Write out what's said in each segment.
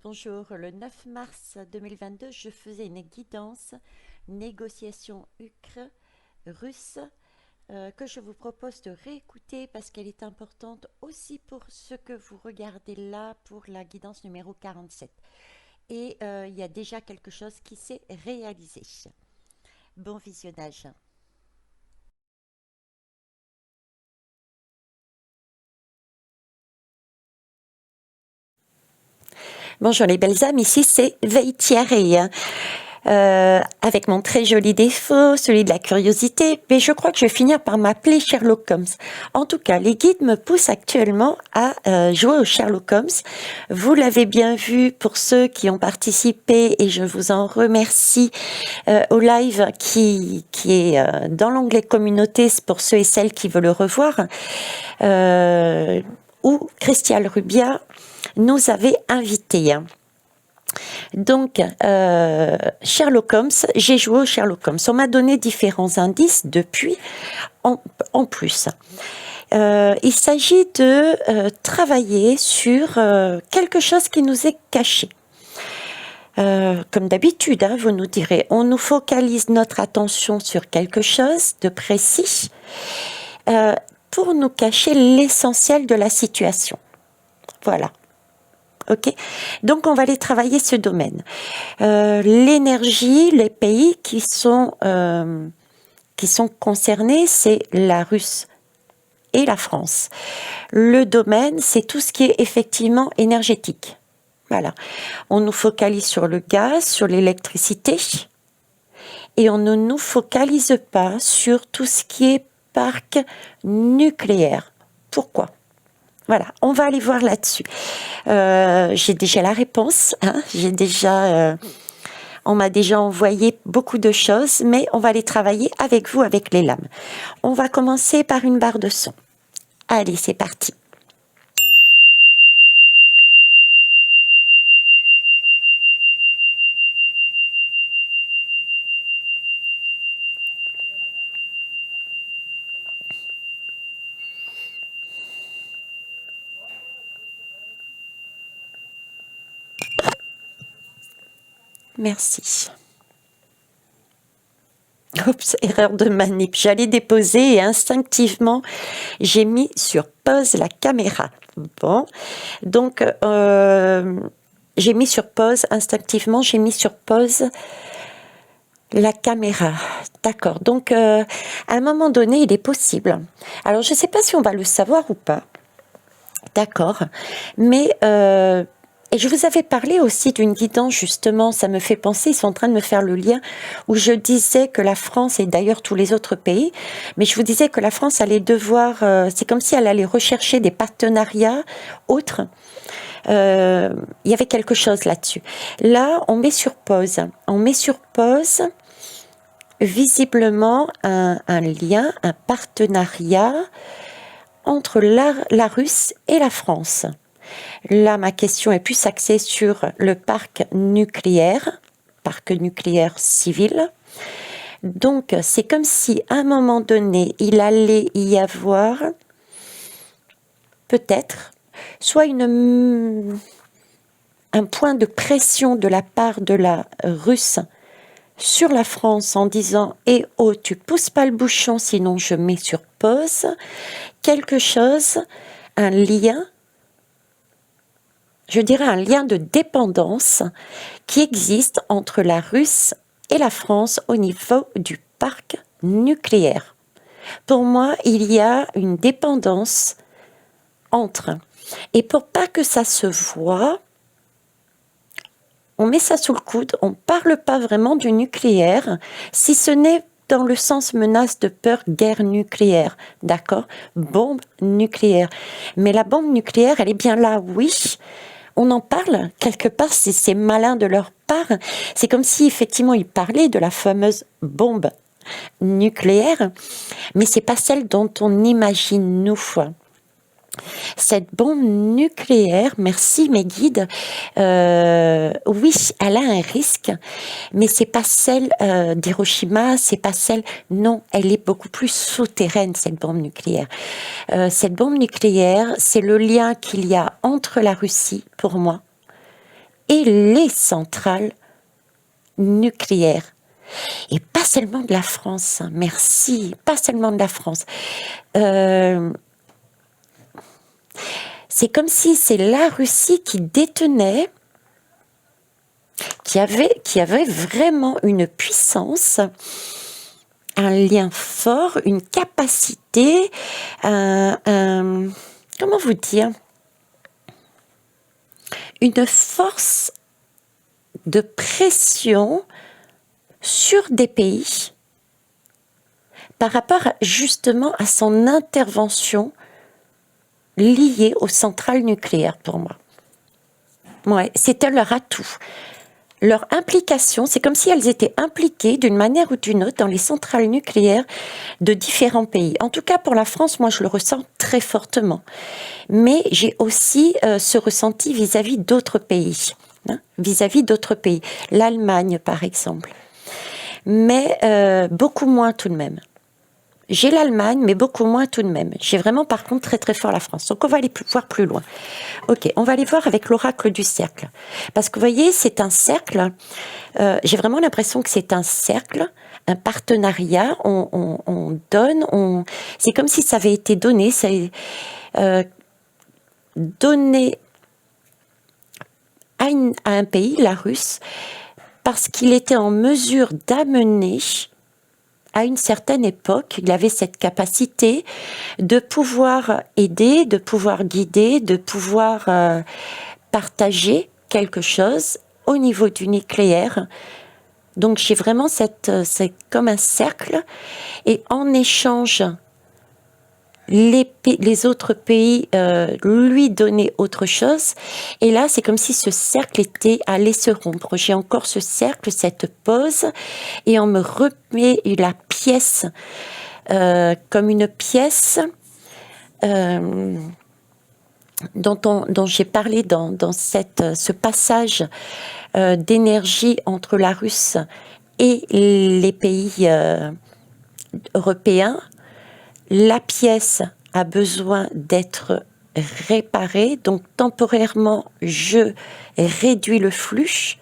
Bonjour, le 9 mars 2022, je faisais une guidance négociation Ukraine-Russe que je vous propose de réécouter parce qu'elle est importante aussi pour ce que vous regardez là pour la guidance numéro 47. Et il y a déjà quelque chose qui s'est réalisé. Bon visionnage. Bonjour les belles âmes, ici c'est Veitiaré. Avec mon très joli défaut, celui de la curiosité, mais je crois que je vais finir par m'appeler Sherlock Holmes. En tout cas, les guides me poussent actuellement à jouer au Sherlock Holmes. Vous l'avez bien vu pour ceux qui ont participé, et je vous en remercie, au live qui est dans l'onglet communauté, pour ceux et celles qui veulent le revoir, où Christiane Rubia nous avait invités. Donc, Sherlock Holmes, j'ai joué au Sherlock Holmes. On m'a donné différents indices depuis, en plus. Il s'agit de travailler sur quelque chose qui nous est caché. Comme d'habitude, vous nous direz, on nous focalise notre attention sur quelque chose de précis pour nous cacher l'essentiel de la situation. Voilà. Ok, donc on va aller travailler ce domaine. L'énergie, les pays qui sont concernés, c'est la Russie et la France. Le domaine, c'est tout ce qui est effectivement énergétique. Voilà. On nous focalise sur le gaz, sur l'électricité, et on ne nous focalise pas sur tout ce qui est parc nucléaire. Pourquoi ? Voilà, on va aller voir là-dessus. J'ai déjà la réponse. On m'a déjà envoyé beaucoup de choses, mais on va les travailler avec vous, avec les lames. On va commencer par une barre de son. Allez, c'est parti. Merci. Oups, erreur de manip. J'allais déposer et instinctivement, j'ai mis sur pause la caméra. Bon, donc j'ai mis sur pause, instinctivement, j'ai mis sur pause la caméra. D'accord, donc à un moment donné, il est possible. Alors, je ne sais pas si on va le savoir ou pas. D'accord, mais et je vous avais parlé aussi d'une guidance, justement, ça me fait penser, ils sont en train de me faire le lien, où je disais que la France, et d'ailleurs tous les autres pays, mais je vous disais que la France allait devoir, c'est comme si elle allait rechercher des partenariats autres. Il y avait quelque chose là-dessus. Là, on met sur pause. On met sur pause, visiblement, un lien, un partenariat entre la Russie et la France. Là, ma question est plus axée sur le parc nucléaire civil. Donc, c'est comme si, à un moment donné, il allait y avoir peut-être soit un point de pression de la part de la Russe sur la France en disant « Eh oh, tu pousses pas le bouchon, sinon je mets sur pause », quelque chose, un lien, je dirais un lien de dépendance qui existe entre la Russie et la France au niveau du parc nucléaire. Pour moi, il y a une dépendance entre. Et pour pas que ça se voit, on met ça sous le coude, on ne parle pas vraiment du nucléaire, si ce n'est dans le sens menace de peur, guerre nucléaire, d'accord ? Bombe nucléaire. Mais la bombe nucléaire, elle est bien là, oui. On en parle quelque part, c'est malin de leur part. C'est comme si effectivement ils parlaient de la fameuse bombe nucléaire, mais c'est pas celle dont on imagine nous. Cette bombe nucléaire, merci mes guides, oui, elle a un risque, mais c'est pas celle d'Hiroshima, c'est pas celle, non, elle est beaucoup plus souterraine, cette bombe nucléaire. Cette bombe nucléaire, c'est le lien qu'il y a entre la Russie, pour moi, et les centrales nucléaires. Et pas seulement de la France, hein, merci, pas seulement de la France. C'est comme si c'est la Russie qui détenait, qui avait vraiment une puissance, un lien fort, une capacité, comment vous dire, une force de pression sur des pays par rapport justement à son intervention liée aux centrales nucléaires pour moi. Ouais, c'était leur atout. Leur implication, c'est comme si elles étaient impliquées d'une manière ou d'une autre dans les centrales nucléaires de différents pays. En tout cas, pour la France, moi, je le ressens très fortement. Mais j'ai aussi ce ressenti vis-à-vis d'autres pays. Hein, vis-à-vis d'autres pays. L'Allemagne, par exemple. Mais beaucoup moins tout de même. J'ai l'Allemagne, mais beaucoup moins tout de même. J'ai vraiment, par contre, très très fort la France. Donc, on va aller voir plus loin. Ok, on va aller voir avec l'oracle du cercle. Parce que, vous voyez, c'est un cercle. J'ai vraiment l'impression que c'est un cercle, un partenariat. On donne, c'est comme si ça avait été donné. C'est donné à un pays, la Russe, parce qu'il était en mesure d'amener, à une certaine époque, il avait cette capacité de pouvoir aider, de pouvoir guider, de pouvoir partager quelque chose au niveau du nucléaire. Donc j'ai vraiment c'est comme un cercle, et en échange, les autres pays lui donnaient autre chose, et là c'est comme si ce cercle était allé se rompre. J'ai encore ce cercle, cette pause, et on me remet la pièce comme une pièce dont j'ai parlé dans ce passage d'énergie entre la Russie et les pays européens. La pièce a besoin d'être réparée, donc temporairement, je réduis le flux,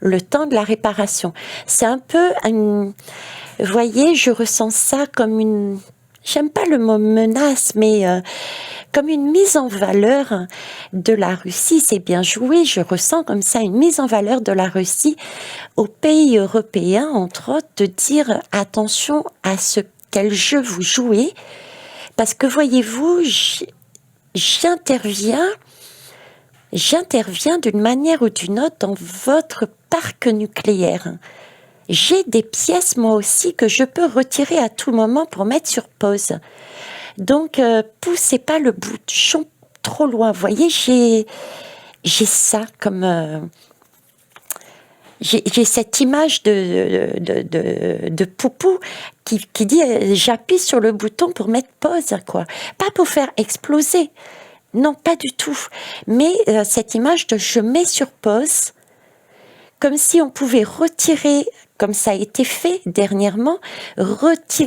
le temps de la réparation. C'est un peu, vous voyez, je ressens ça comme une, j'aime pas le mot menace, mais comme une mise en valeur de la Russie. C'est bien joué, je ressens comme ça une mise en valeur de la Russie aux pays européens, entre autres, de dire attention à ce quel jeu vous jouez, parce que voyez-vous, j'interviens d'une manière ou d'une autre dans votre parc nucléaire. J'ai des pièces moi aussi que je peux retirer à tout moment pour mettre sur pause. Donc poussez pas le bouchon trop loin. Vous voyez, j'ai ça comme j'ai cette image de Poupou qui dit j'appuie sur le bouton pour mettre pause, quoi. Pas pour faire exploser. Non, pas du tout. Mais cette image de je mets sur pause, comme si on pouvait retirer, comme ça a été fait dernièrement,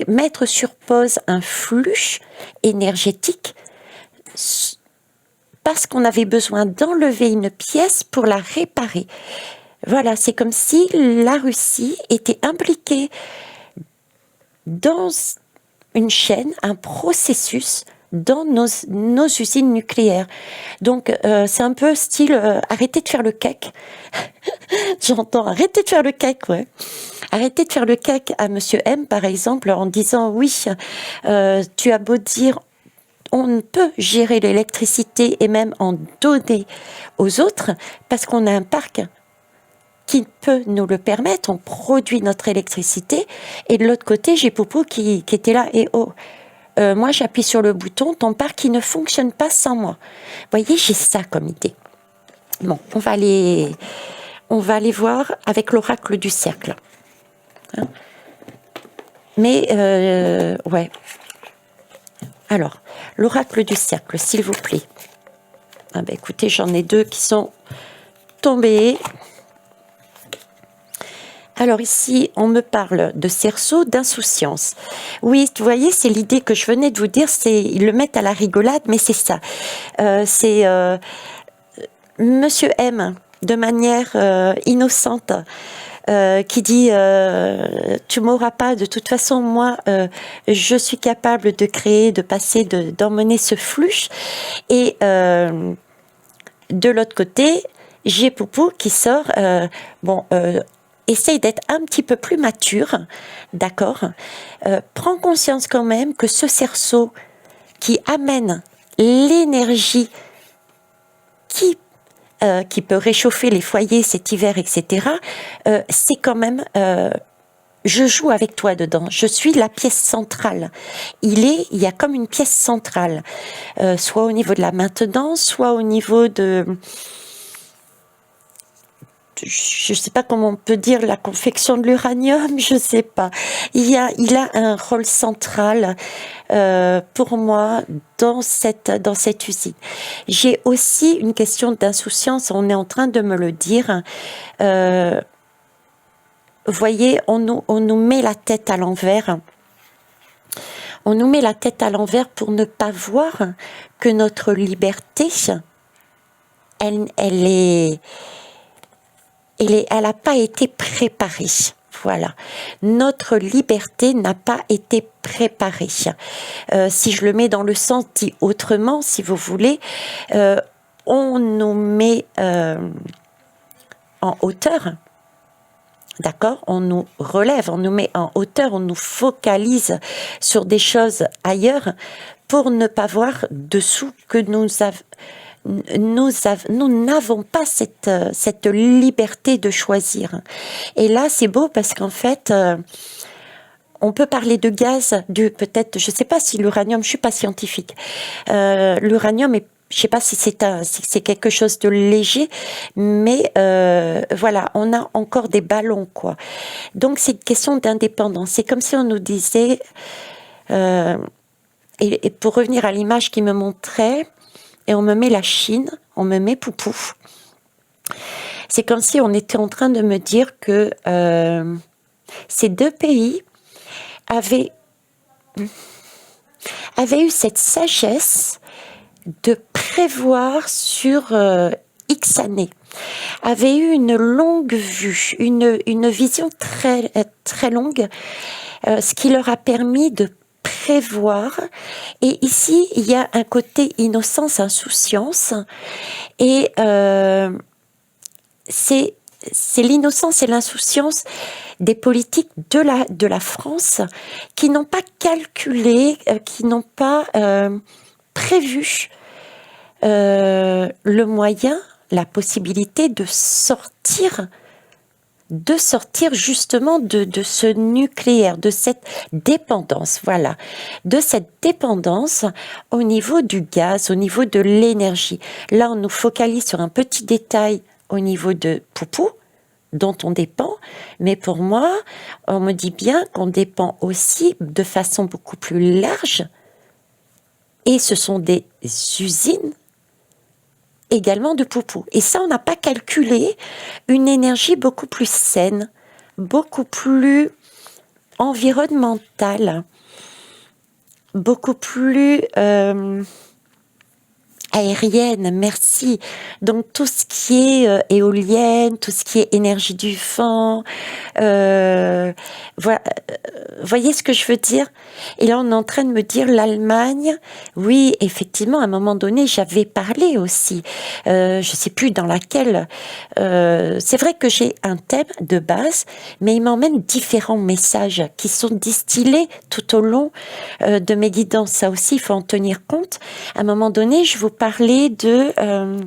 mettre sur pause un flux énergétique parce qu'on avait besoin d'enlever une pièce pour la réparer. Voilà, c'est comme si la Russie était impliquée dans une chaîne, un processus dans nos usines nucléaires. Donc, c'est un peu style arrêtez de faire le cake. J'entends arrêtez de faire le cake, ouais. Arrêtez de faire le cake à Monsieur M, par exemple, en disant oui, tu as beau dire on peut gérer l'électricité et même en donner aux autres parce qu'on a un parc qui peut nous le permettre, on produit notre électricité, et de l'autre côté, j'ai Poupou qui était là, et moi j'appuie sur le bouton, ton parc qui ne fonctionne pas sans moi. Vous voyez, j'ai ça comme idée. Bon, on va aller voir avec l'oracle du cercle. Hein, mais, ouais. Alors, l'oracle du cercle, s'il vous plaît. Ah ben écoutez, j'en ai deux qui sont tombés. Alors ici, on me parle de cerceau, d'insouciance. Oui, vous voyez, c'est l'idée que je venais de vous dire, ils le mettent à la rigolade, mais c'est ça. C'est Monsieur M, de manière innocente, qui dit tu m'auras pas, de toute façon moi je suis capable de créer, de passer, d'emmener ce flux. Et de l'autre côté, j'ai Poupou qui sort, essaye d'être un petit peu plus mature, d'accord, prends conscience quand même que ce cerceau qui amène l'énergie qui peut réchauffer les foyers cet hiver, etc., c'est quand même... je joue avec toi dedans, je suis la pièce centrale. Il y a comme une pièce centrale, soit au niveau de la maintenance, soit au niveau de... Je ne sais pas comment on peut dire la confection de l'uranium, je ne sais pas. Il a un rôle central pour moi dans cette usine. J'ai aussi une question d'insouciance, on est en train de me le dire. Vous voyez, on nous met la tête à l'envers. On nous met la tête à l'envers pour ne pas voir que notre liberté, elle n'a pas été préparée. Voilà. Notre liberté n'a pas été préparée. Si je le mets dans le sens dit autrement, si vous voulez, on nous met en hauteur. D'accord, on nous relève, on nous met en hauteur, on nous focalise sur des choses ailleurs pour ne pas voir dessous que nous n'avons pas cette liberté de choisir. Et là, c'est beau parce qu'en fait, on peut parler de gaz, peut-être, je ne sais pas si l'uranium, je ne suis pas scientifique, l'uranium est, je ne sais pas si c'est quelque chose de léger, mais voilà, on a encore des ballons, quoi. Donc, c'est une question d'indépendance. C'est comme si on nous disait, et pour revenir à l'image qui me montrait, et on me met la Chine, on me met Poupou. C'est comme si on était en train de me dire que ces deux pays avaient eu cette sagesse de prévoir sur X années, avaient eu une longue vue, une vision très, très longue, ce qui leur a permis de prévoir. Et ici, il y a un côté innocence, insouciance, et c'est l'innocence et l'insouciance des politiques de la France qui n'ont pas calculé, qui n'ont pas prévu le moyen, la possibilité de sortir justement de ce nucléaire, de cette dépendance, voilà, de cette dépendance au niveau du gaz, au niveau de l'énergie. Là, on nous focalise sur un petit détail au niveau de Poupou, dont on dépend, mais pour moi, on me dit bien qu'on dépend aussi de façon beaucoup plus large, et ce sont des usines également de Poupou. Et ça, on n'a pas calculé une énergie beaucoup plus saine, beaucoup plus environnementale, beaucoup plus aérienne, merci. Donc tout ce qui est éolienne, tout ce qui est énergie du vent, voilà, voyez ce que je veux dire? Et là, on est en train de me dire l'Allemagne, oui, effectivement, à un moment donné, j'avais parlé aussi, je sais plus dans laquelle, c'est vrai que j'ai un thème de base, mais il m'emmène différents messages qui sont distillés tout au long de mes guidances. Ça aussi, il faut en tenir compte. À un moment donné, je vous parlais d'une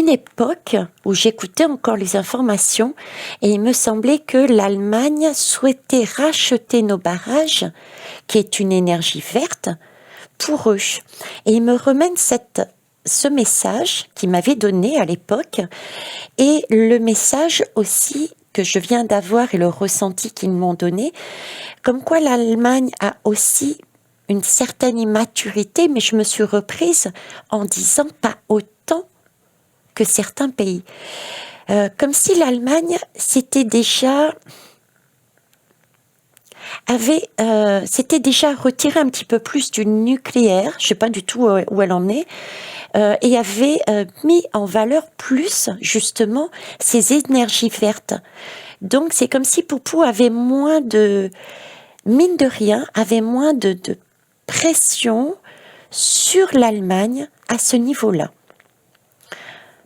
époque où j'écoutais encore les informations et il me semblait que l'Allemagne souhaitait racheter nos barrages, qui est une énergie verte, pour eux. Et il me remène ce message qu'il m'avait donné à l'époque et le message aussi que je viens d'avoir et le ressenti qu'ils m'ont donné, comme quoi l'Allemagne a aussi une certaine immaturité, mais je me suis reprise en disant pas autant que certains pays. Comme si l'Allemagne s'était déjà retirée un petit peu plus du nucléaire, je ne sais pas du tout où elle en est, et avait mis en valeur plus, justement, ces énergies vertes. Donc, c'est comme si Poupou avait moins de, mine de rien, avait moins de pression sur l'Allemagne à ce niveau-là.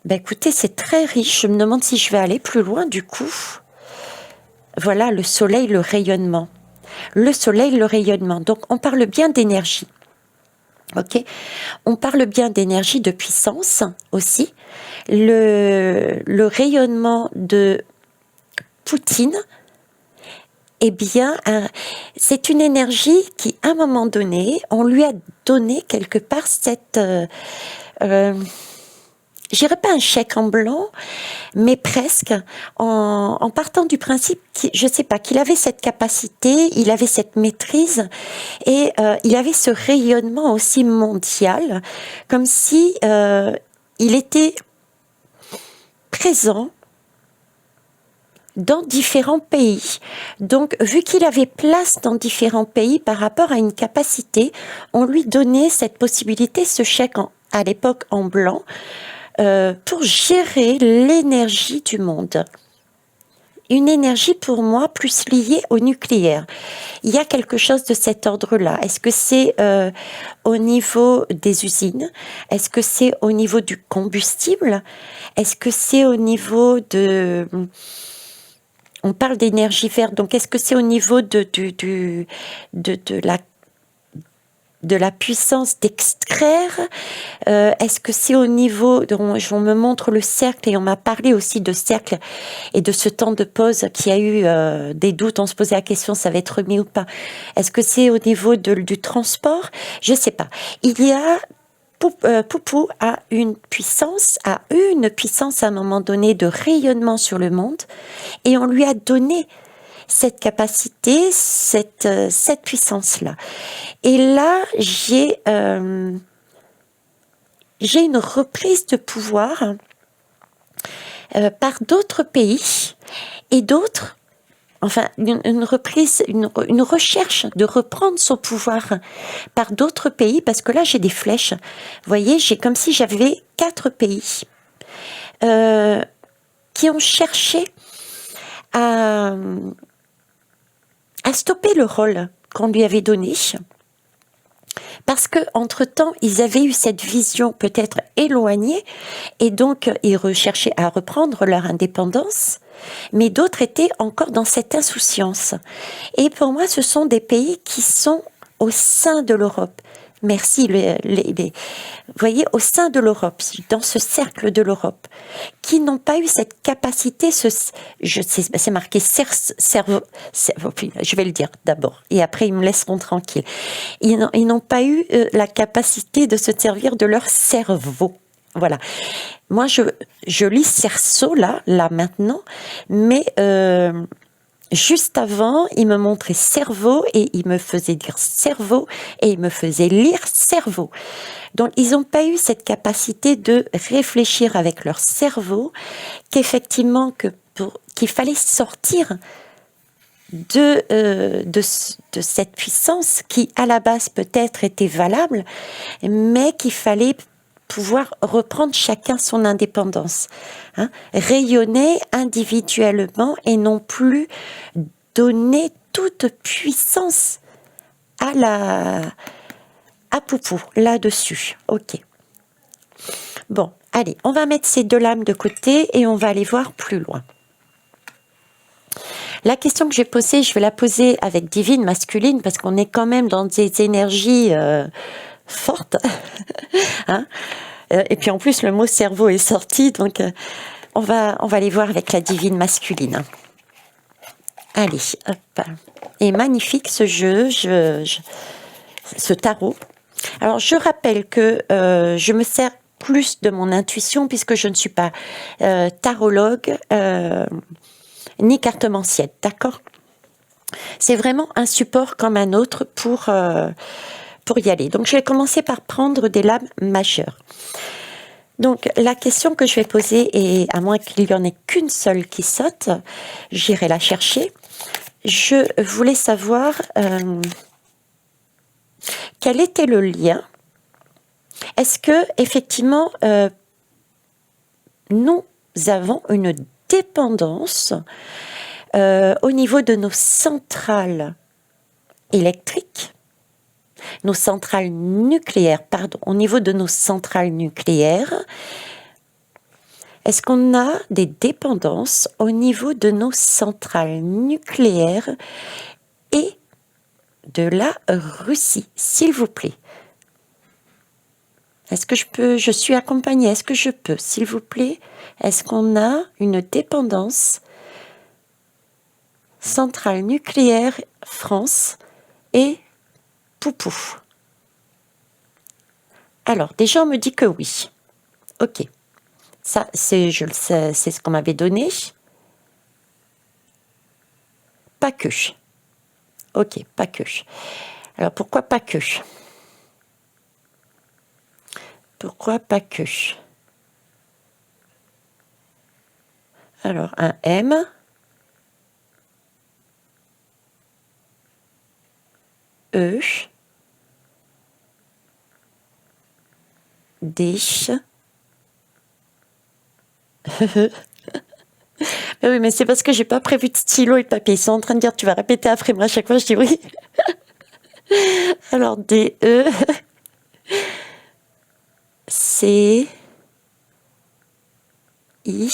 Ben écoutez, c'est très riche. Je me demande si je vais aller plus loin du coup. Voilà, le soleil, le rayonnement. Le soleil, le rayonnement. Donc, on parle bien d'énergie. Ok, on parle bien d'énergie, de puissance aussi. Le rayonnement de Poutine, eh bien, c'est une énergie qui, à un moment donné, on lui a donné quelque part cette... je dirais pas un chèque en blanc, mais presque, en partant du principe, je sais pas, qu'il avait cette capacité, il avait cette maîtrise, et il avait ce rayonnement aussi mondial, comme si il était présent dans différents pays. Donc, vu qu'il avait place dans différents pays par rapport à une capacité, on lui donnait cette possibilité, ce chèque à l'époque en blanc, pour gérer l'énergie du monde. Une énergie pour moi plus liée au nucléaire. Il y a quelque chose de cet ordre-là. Est-ce que c'est au niveau des usines? Est-ce que c'est au niveau du combustible? Est-ce que c'est au niveau de... On parle d'énergie verte, donc est-ce que c'est au niveau de la puissance d'extraire? Est-ce que c'est au niveau, on me montre le cercle et on m'a parlé aussi de cercle et de ce temps de pause qui a eu des doutes, on se posait la question, ça va être remis ou pas. Est-ce que c'est au niveau du transport? Je sais pas. Il y a Poupou a une puissance à un moment donné de rayonnement sur le monde et on lui a donné cette capacité, cette puissance-là. Et là, j'ai une reprise de pouvoir par d'autres pays et d'autres, enfin une reprise, une recherche de reprendre son pouvoir par d'autres pays, parce que là j'ai des flèches. Vous voyez, j'ai comme si j'avais 4 pays qui ont cherché à stopper le rôle qu'on lui avait donné. Parce que entre-temps, ils avaient eu cette vision peut-être éloignée et donc ils recherchaient à reprendre leur indépendance, mais d'autres étaient encore dans cette insouciance. Et pour moi, ce sont des pays qui sont au sein de l'Europe. Merci, vous voyez, au sein de l'Europe, dans ce cercle de l'Europe, qui n'ont pas eu cette capacité, c'est marqué cerveau, je vais le dire d'abord, et après ils me laisseront tranquille. Ils n'ont pas eu la capacité de se servir de leur cerveau. Voilà. Moi, je lis cerceau là maintenant, mais juste avant, il me montrait cerveau et il me faisait dire cerveau et il me faisait lire cerveau. Donc, ils n'ont pas eu cette capacité de réfléchir avec leur cerveau, qu'effectivement, qu'il fallait sortir de cette puissance qui, à la base, peut-être était valable, mais qu'il fallait pouvoir reprendre chacun son indépendance, hein, rayonner individuellement et non plus donner toute puissance à Poupou, là-dessus. Ok. Bon, allez, on va mettre ces 2 lames de côté et on va aller voir plus loin. La question que j'ai posée, je vais la poser avec divine masculine parce qu'on est quand même dans des énergies fortes. Hein, et puis en plus, le mot cerveau est sorti, donc on va aller voir avec la divine masculine. Allez, hop. Et magnifique ce jeu, ce tarot. Alors, je rappelle que je me sers plus de mon intuition puisque je ne suis pas tarologue ni cartomancienne, d'accord? C'est vraiment un support comme un autre pour y aller. Donc, je vais commencer par prendre des lames majeures. Donc, la question que je vais poser, et à moins qu'il n'y en ait qu'une seule qui saute, j'irai la chercher. Je voulais savoir quel était le lien Est-ce que effectivement nous avons une dépendance au niveau de nos centrales électriques, nos centrales nucléaires, pardon, au niveau de nos centrales nucléaires, est-ce qu'on a des dépendances au niveau de nos centrales nucléaires et de la Russie, s'il vous plaît? Est-ce que je suis accompagnée? Est-ce que je peux, s'il vous plaît? Est-ce qu'on a une dépendance centrale nucléaire France et Poupou? Alors, déjà, on me dit que oui. Ok. Ça, je le sais, c'est ce qu'on m'avait donné. Pas que. Ok, pas que. Alors, pourquoi pas que? Pourquoi pas que? Alors, un M. E. D. Oui, mais c'est parce que j'ai pas prévu de stylo et de papier. Ils sont en train de dire, tu vas répéter après moi à chaque fois. Je dis oui. Alors, D, E, C, I,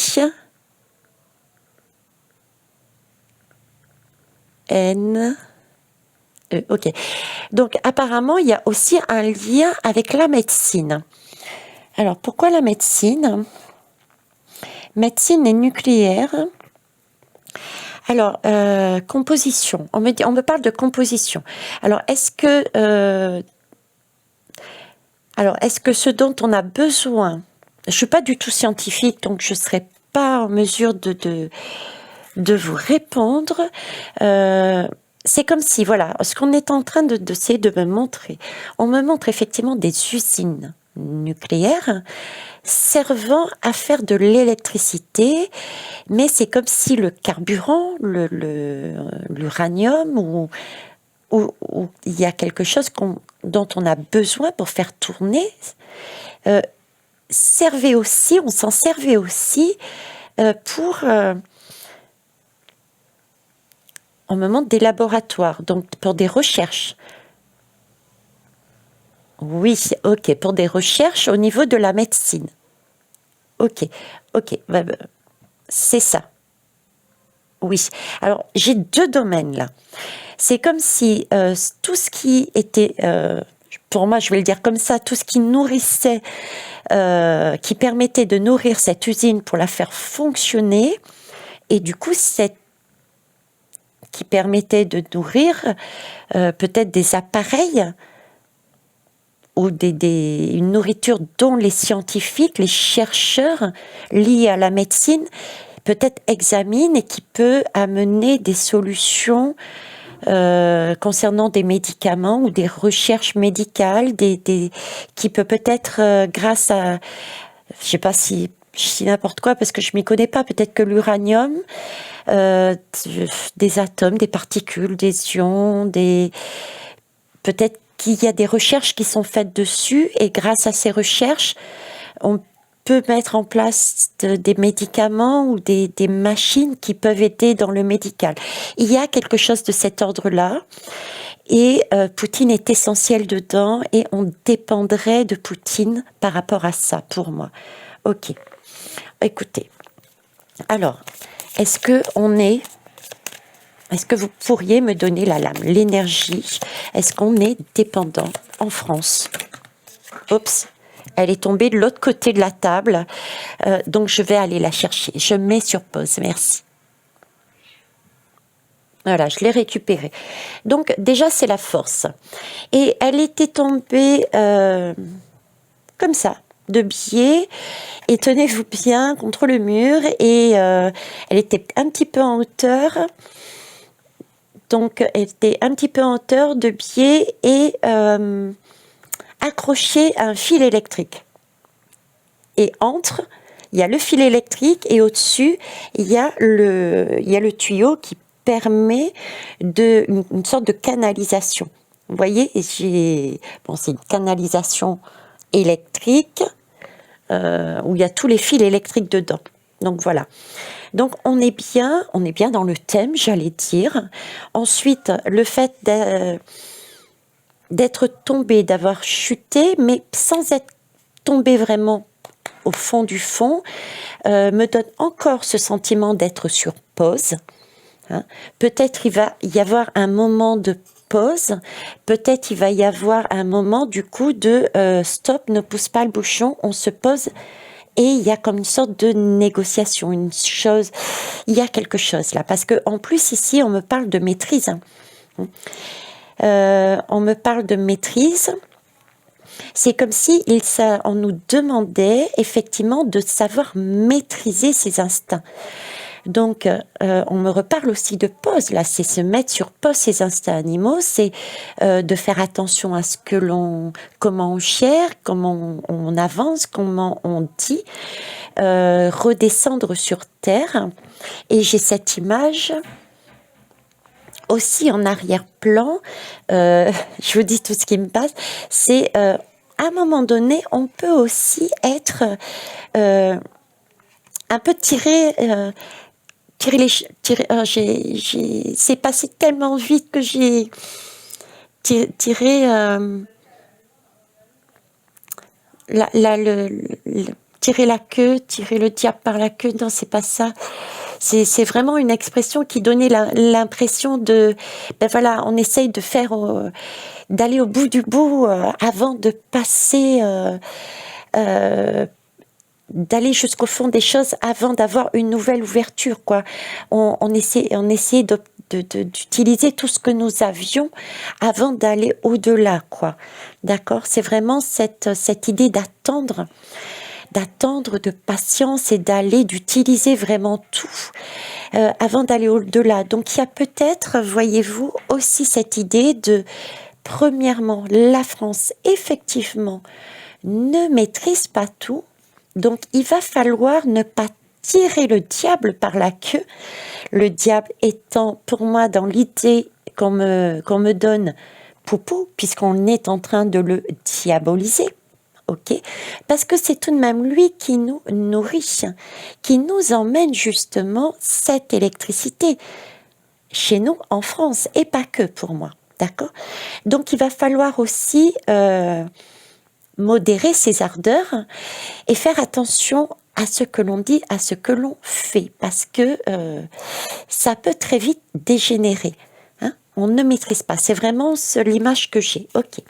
N, E. Ok. Donc, apparemment, il y a aussi un lien avec la médecine. Alors, pourquoi la médecine? Médecine et nucléaire. Alors, composition. On me parle de composition. Alors, est-ce que ce dont on a besoin, je ne suis pas du tout scientifique, donc je ne serai pas en mesure de vous répondre. C'est comme si, voilà, ce qu'on est en train d'essayer de me montrer, on me montre effectivement des usines nucléaires servant à faire de l'électricité, mais c'est comme si le carburant, l'uranium, ou il y a quelque chose dont on a besoin pour faire tourner, servait aussi, on s'en servait aussi pour... on me montre des laboratoires, donc pour des recherches. Oui, ok, pour des recherches au niveau de la médecine. Ok, c'est ça. Oui, alors j'ai deux domaines là. C'est comme si tout ce qui était, pour moi je vais le dire comme ça, tout ce qui nourrissait, qui permettait de nourrir cette usine pour la faire fonctionner, et du coup qui permettait de nourrir peut-être des appareils ou une nourriture dont les scientifiques, les chercheurs liés à la médecine peut-être examinent et qui peut amener des solutions concernant des médicaments ou des recherches médicales, qui peut-être grâce à, je sais pas si n'importe quoi parce que je m'y connais pas, peut-être que l'uranium, des atomes, des particules, des ions, peut-être qu'il y a des recherches qui sont faites dessus et grâce à ces recherches, on peut mettre en place des médicaments ou des machines qui peuvent aider dans le médical. Il y a quelque chose de cet ordre-là et Poutine est essentiel dedans et on dépendrait de Poutine par rapport à ça, pour moi. Ok, écoutez, alors, est-ce que vous pourriez me donner la lame, l'énergie? Est-ce qu'on est dépendant en France? Oups, elle est tombée de l'autre côté de la table, donc je vais aller la chercher. Je mets sur pause, merci. Voilà, je l'ai récupérée. Donc déjà, c'est la force. Et elle était tombée comme ça, de biais, et tenez-vous bien contre le mur, et elle était un petit peu en hauteur. Donc, elle était un petit peu en hauteur de biais et accrochée à un fil électrique. Et il y a le fil électrique et au-dessus, il y a le tuyau qui permet une sorte de canalisation. Vous voyez, c'est une canalisation électrique, où il y a tous les fils électriques dedans. Donc voilà. Donc on est bien dans le thème, j'allais dire. Ensuite, le fait d'être tombé, d'avoir chuté, mais sans être tombé vraiment au fond du fond, me donne encore ce sentiment d'être sur pause. Hein. Peut-être il va y avoir un moment de pause, peut-être il va y avoir un moment du coup de stop, ne pousse pas le bouchon, on se pose et il y a comme une sorte de négociation, une chose, il y a quelque chose là, parce que en plus ici on me parle de maîtrise. Hein. On me parle de maîtrise. C'est comme si on nous demandait effectivement de savoir maîtriser ses instincts. Donc, on me reparle aussi de pause. Là, c'est se mettre sur pause ses instincts animaux, c'est de faire attention à comment on gère, comment on avance, comment on dit, redescendre sur terre. Et j'ai cette image aussi en arrière-plan. Je vous dis tout ce qui me passe. C'est à un moment donné, on peut aussi être un peu tiré. C'est passé tellement vite que j'ai tiré tirer la queue, tirer le diable par la queue. Non, c'est pas ça. C'est vraiment une expression qui donnait l'impression de, ben voilà, on essaye de faire, d'aller au bout du bout avant de passer. D'aller jusqu'au fond des choses avant d'avoir une nouvelle ouverture, quoi. On essayait d'utiliser tout ce que nous avions avant d'aller au-delà, quoi. D'accord? C'est vraiment cette idée d'attendre, de patience et d'utiliser vraiment tout avant d'aller au-delà. Donc il y a peut-être, voyez-vous, aussi cette idée de, premièrement, la France, effectivement, ne maîtrise pas tout. Donc, il va falloir ne pas tirer le diable par la queue. Le diable étant, pour moi, dans l'idée qu'on me donne, Poupou, puisqu'on est en train de le diaboliser. Ok, parce que c'est tout de même lui qui nous nourrit, qui nous emmène justement cette électricité chez nous en France, et pas que pour moi. D'accord? Donc, il va falloir aussi modérer ses ardeurs et faire attention à ce que l'on dit, à ce que l'on fait, parce que ça peut très vite dégénérer. Hein, on ne maîtrise pas. C'est vraiment l'image que j'ai. Ok.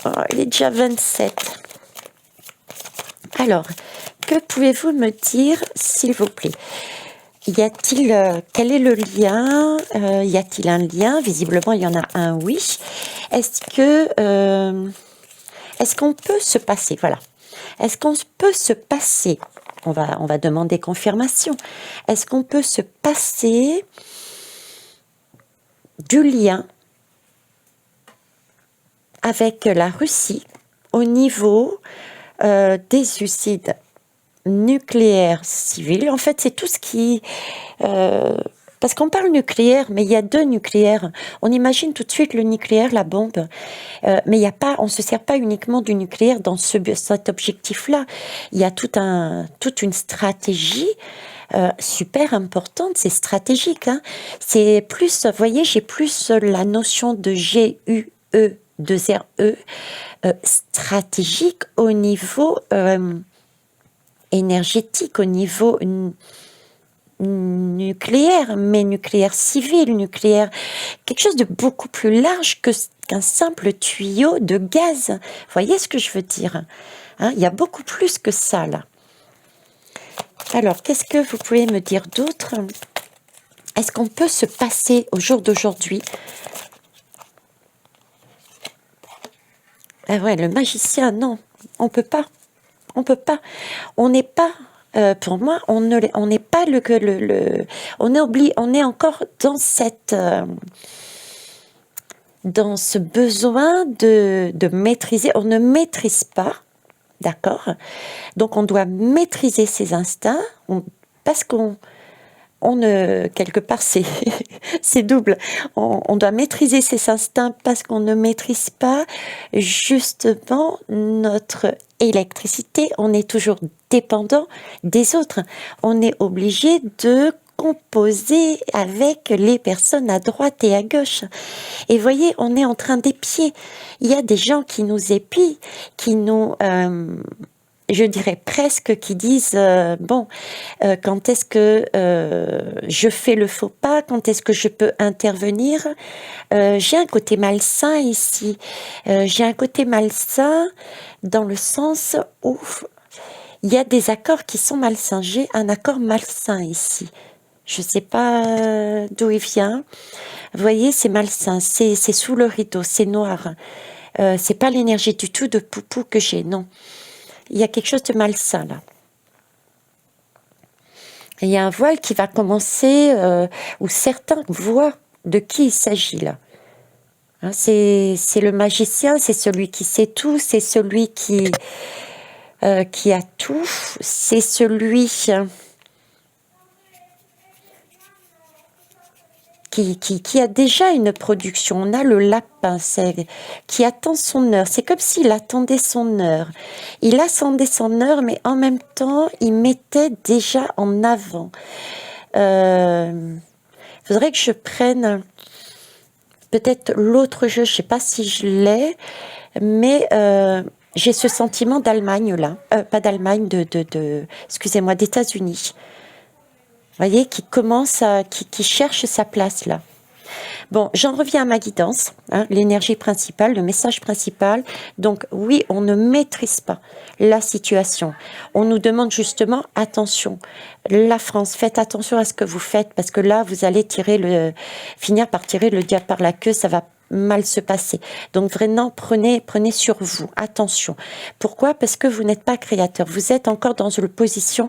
Oh, il est déjà 27. Alors, que pouvez-vous me dire, s'il vous plaît? Quel est le lien? Y a-t-il un lien? Visiblement, il y en a un, oui. Est-ce qu'on peut se passer? Voilà. Est-ce qu'on peut se passer? On va demander confirmation. Est-ce qu'on peut se passer du lien avec la Russie au niveau des suicides nucléaires civils? En fait, c'est tout ce qui... parce qu'on parle nucléaire, mais il y a deux nucléaires. On imagine tout de suite le nucléaire, la bombe, mais on ne se sert pas uniquement du nucléaire dans cet objectif-là. Il y a toute une stratégie super importante, c'est stratégique. Hein. C'est plus, vous voyez, j'ai plus la notion de GUE2RE, stratégique au niveau énergétique, au niveau nucléaire, mais nucléaire civil, nucléaire, quelque chose de beaucoup plus large qu'un simple tuyau de gaz. Vous voyez ce que je veux dire? Hein, il y a beaucoup plus que ça, là. Alors, qu'est-ce que vous pouvez me dire d'autre? Est-ce qu'on peut se passer au jour d'aujourd'hui? Ah ouais, le magicien, non, on peut pas. On peut pas. On n'est pas... pour moi, on n'est pas on est encore dans dans ce besoin de maîtriser. On ne maîtrise pas, d'accord? Donc, on doit maîtriser ses instincts parce qu'on quelque part, c'est c'est double. On doit maîtriser ses instincts parce qu'on ne maîtrise pas justement notre électricité. On est toujours dépendant des autres. On est obligé de composer avec les personnes à droite et à gauche. Et voyez, on est en train d'épier. Il y a des gens qui nous épient, qui nous... je dirais presque qui disent bon, quand est-ce que je fais le faux pas, quand est-ce que je peux intervenir. J'ai un côté malsain ici. J'ai un côté malsain dans le sens où il y a des accords qui sont malsains. J'ai un accord malsain ici. Je sais pas d'où il vient. Vous voyez, c'est malsain, c'est sous le rideau, c'est noir. C'est pas l'énergie du tout de poupou que j'ai, non. Il y a quelque chose de malsain là. Il y a un voile qui va commencer, où certains voient de qui il s'agit là. Hein, c'est le magicien, c'est celui qui sait tout, c'est celui qui a tout, c'est celui qui a déjà une production. On a le lapin qui attend son heure. C'est comme s'il attendait son heure. Il attendait son heure, mais en même temps, il mettait déjà en avant. Faudrait que je prenne peut-être l'autre jeu. Je sais pas si je l'ai, mais j'ai ce sentiment d'Allemagne là. Pas d'Allemagne, excusez-moi, d'États-Unis. Vous voyez, qui cherche sa place là. Bon, j'en reviens à ma guidance, hein, l'énergie principale, le message principal. Donc oui, on ne maîtrise pas la situation. On nous demande justement attention. La France, faites attention à ce que vous faites parce que là, vous allez finir par tirer le diable par la queue. Ça va mal se passer. Donc vraiment, prenez sur vous. Attention. Pourquoi? Parce que vous n'êtes pas créateur. Vous êtes encore dans la position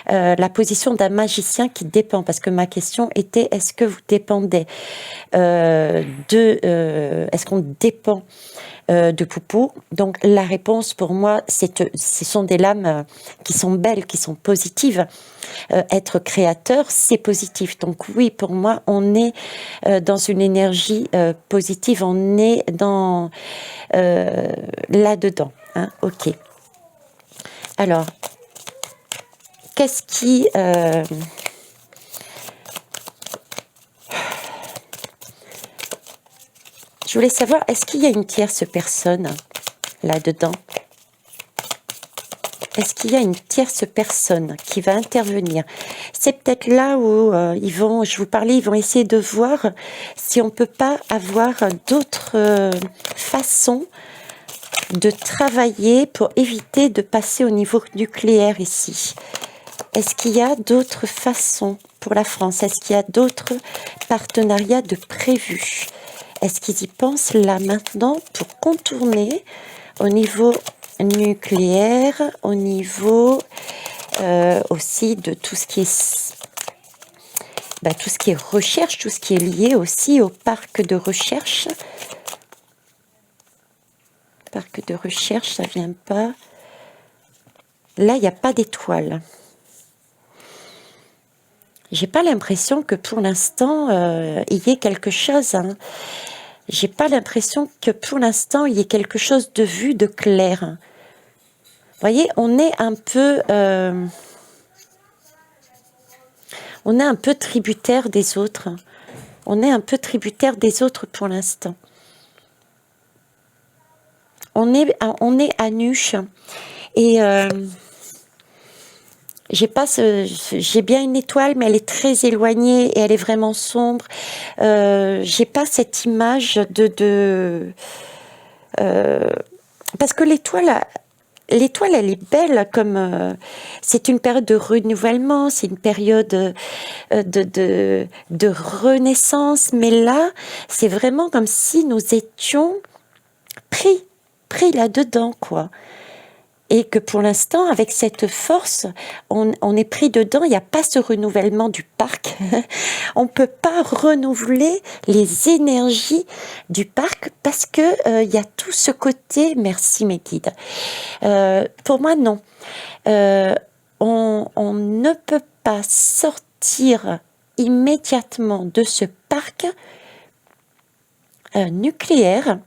d'un magicien qui dépend. Parce que ma question était, est-ce que vous dépendez est-ce qu'on dépend de Poupou? Donc la réponse pour moi, ce sont des lames qui sont belles, qui sont positives. Être créateur, c'est positif. Donc oui, pour moi, on est dans une énergie positive, on est dans là-dedans. Hein, ok. Alors, qu'est-ce qui... Je voulais savoir, est-ce qu'il y a une tierce personne là-dedans? Est-ce qu'il y a une tierce personne qui va intervenir? C'est peut-être là où je vous parlais, ils vont essayer de voir si on ne peut pas avoir d'autres façons de travailler pour éviter de passer au niveau nucléaire ici. Est-ce qu'il y a d'autres façons pour la France? Est-ce qu'il y a d'autres partenariats de prévus? Est-ce qu'ils y pensent là maintenant pour contourner au niveau nucléaire, au niveau aussi de tout ce qui est recherche, tout ce qui est lié aussi au parc de recherche. Parc de recherche, ça vient pas. Là, il n'y a pas d'étoile. J'ai pas l'impression que pour l'instant, il y ait quelque chose. Hein. J'ai pas l'impression que pour l'instant, il y ait quelque chose de vu, de clair. Vous voyez, on est un peu tributaire des autres. On est un peu tributaire des autres pour l'instant. On est à nu. Et j'ai bien une étoile, mais elle est très éloignée et elle est vraiment sombre. J'ai pas cette image parce que l'étoile, elle est belle comme c'est une période de renouvellement, c'est une période de renaissance. Mais là, c'est vraiment comme si nous étions pris là-dedans, quoi. Et que pour l'instant, avec cette force, on est pris dedans. Il n'y a pas ce renouvellement du parc. On ne peut pas renouveler les énergies du parc parce que il y a tout ce côté. Merci mes guides. Pour moi, non. On ne peut pas sortir immédiatement de ce parc nucléaire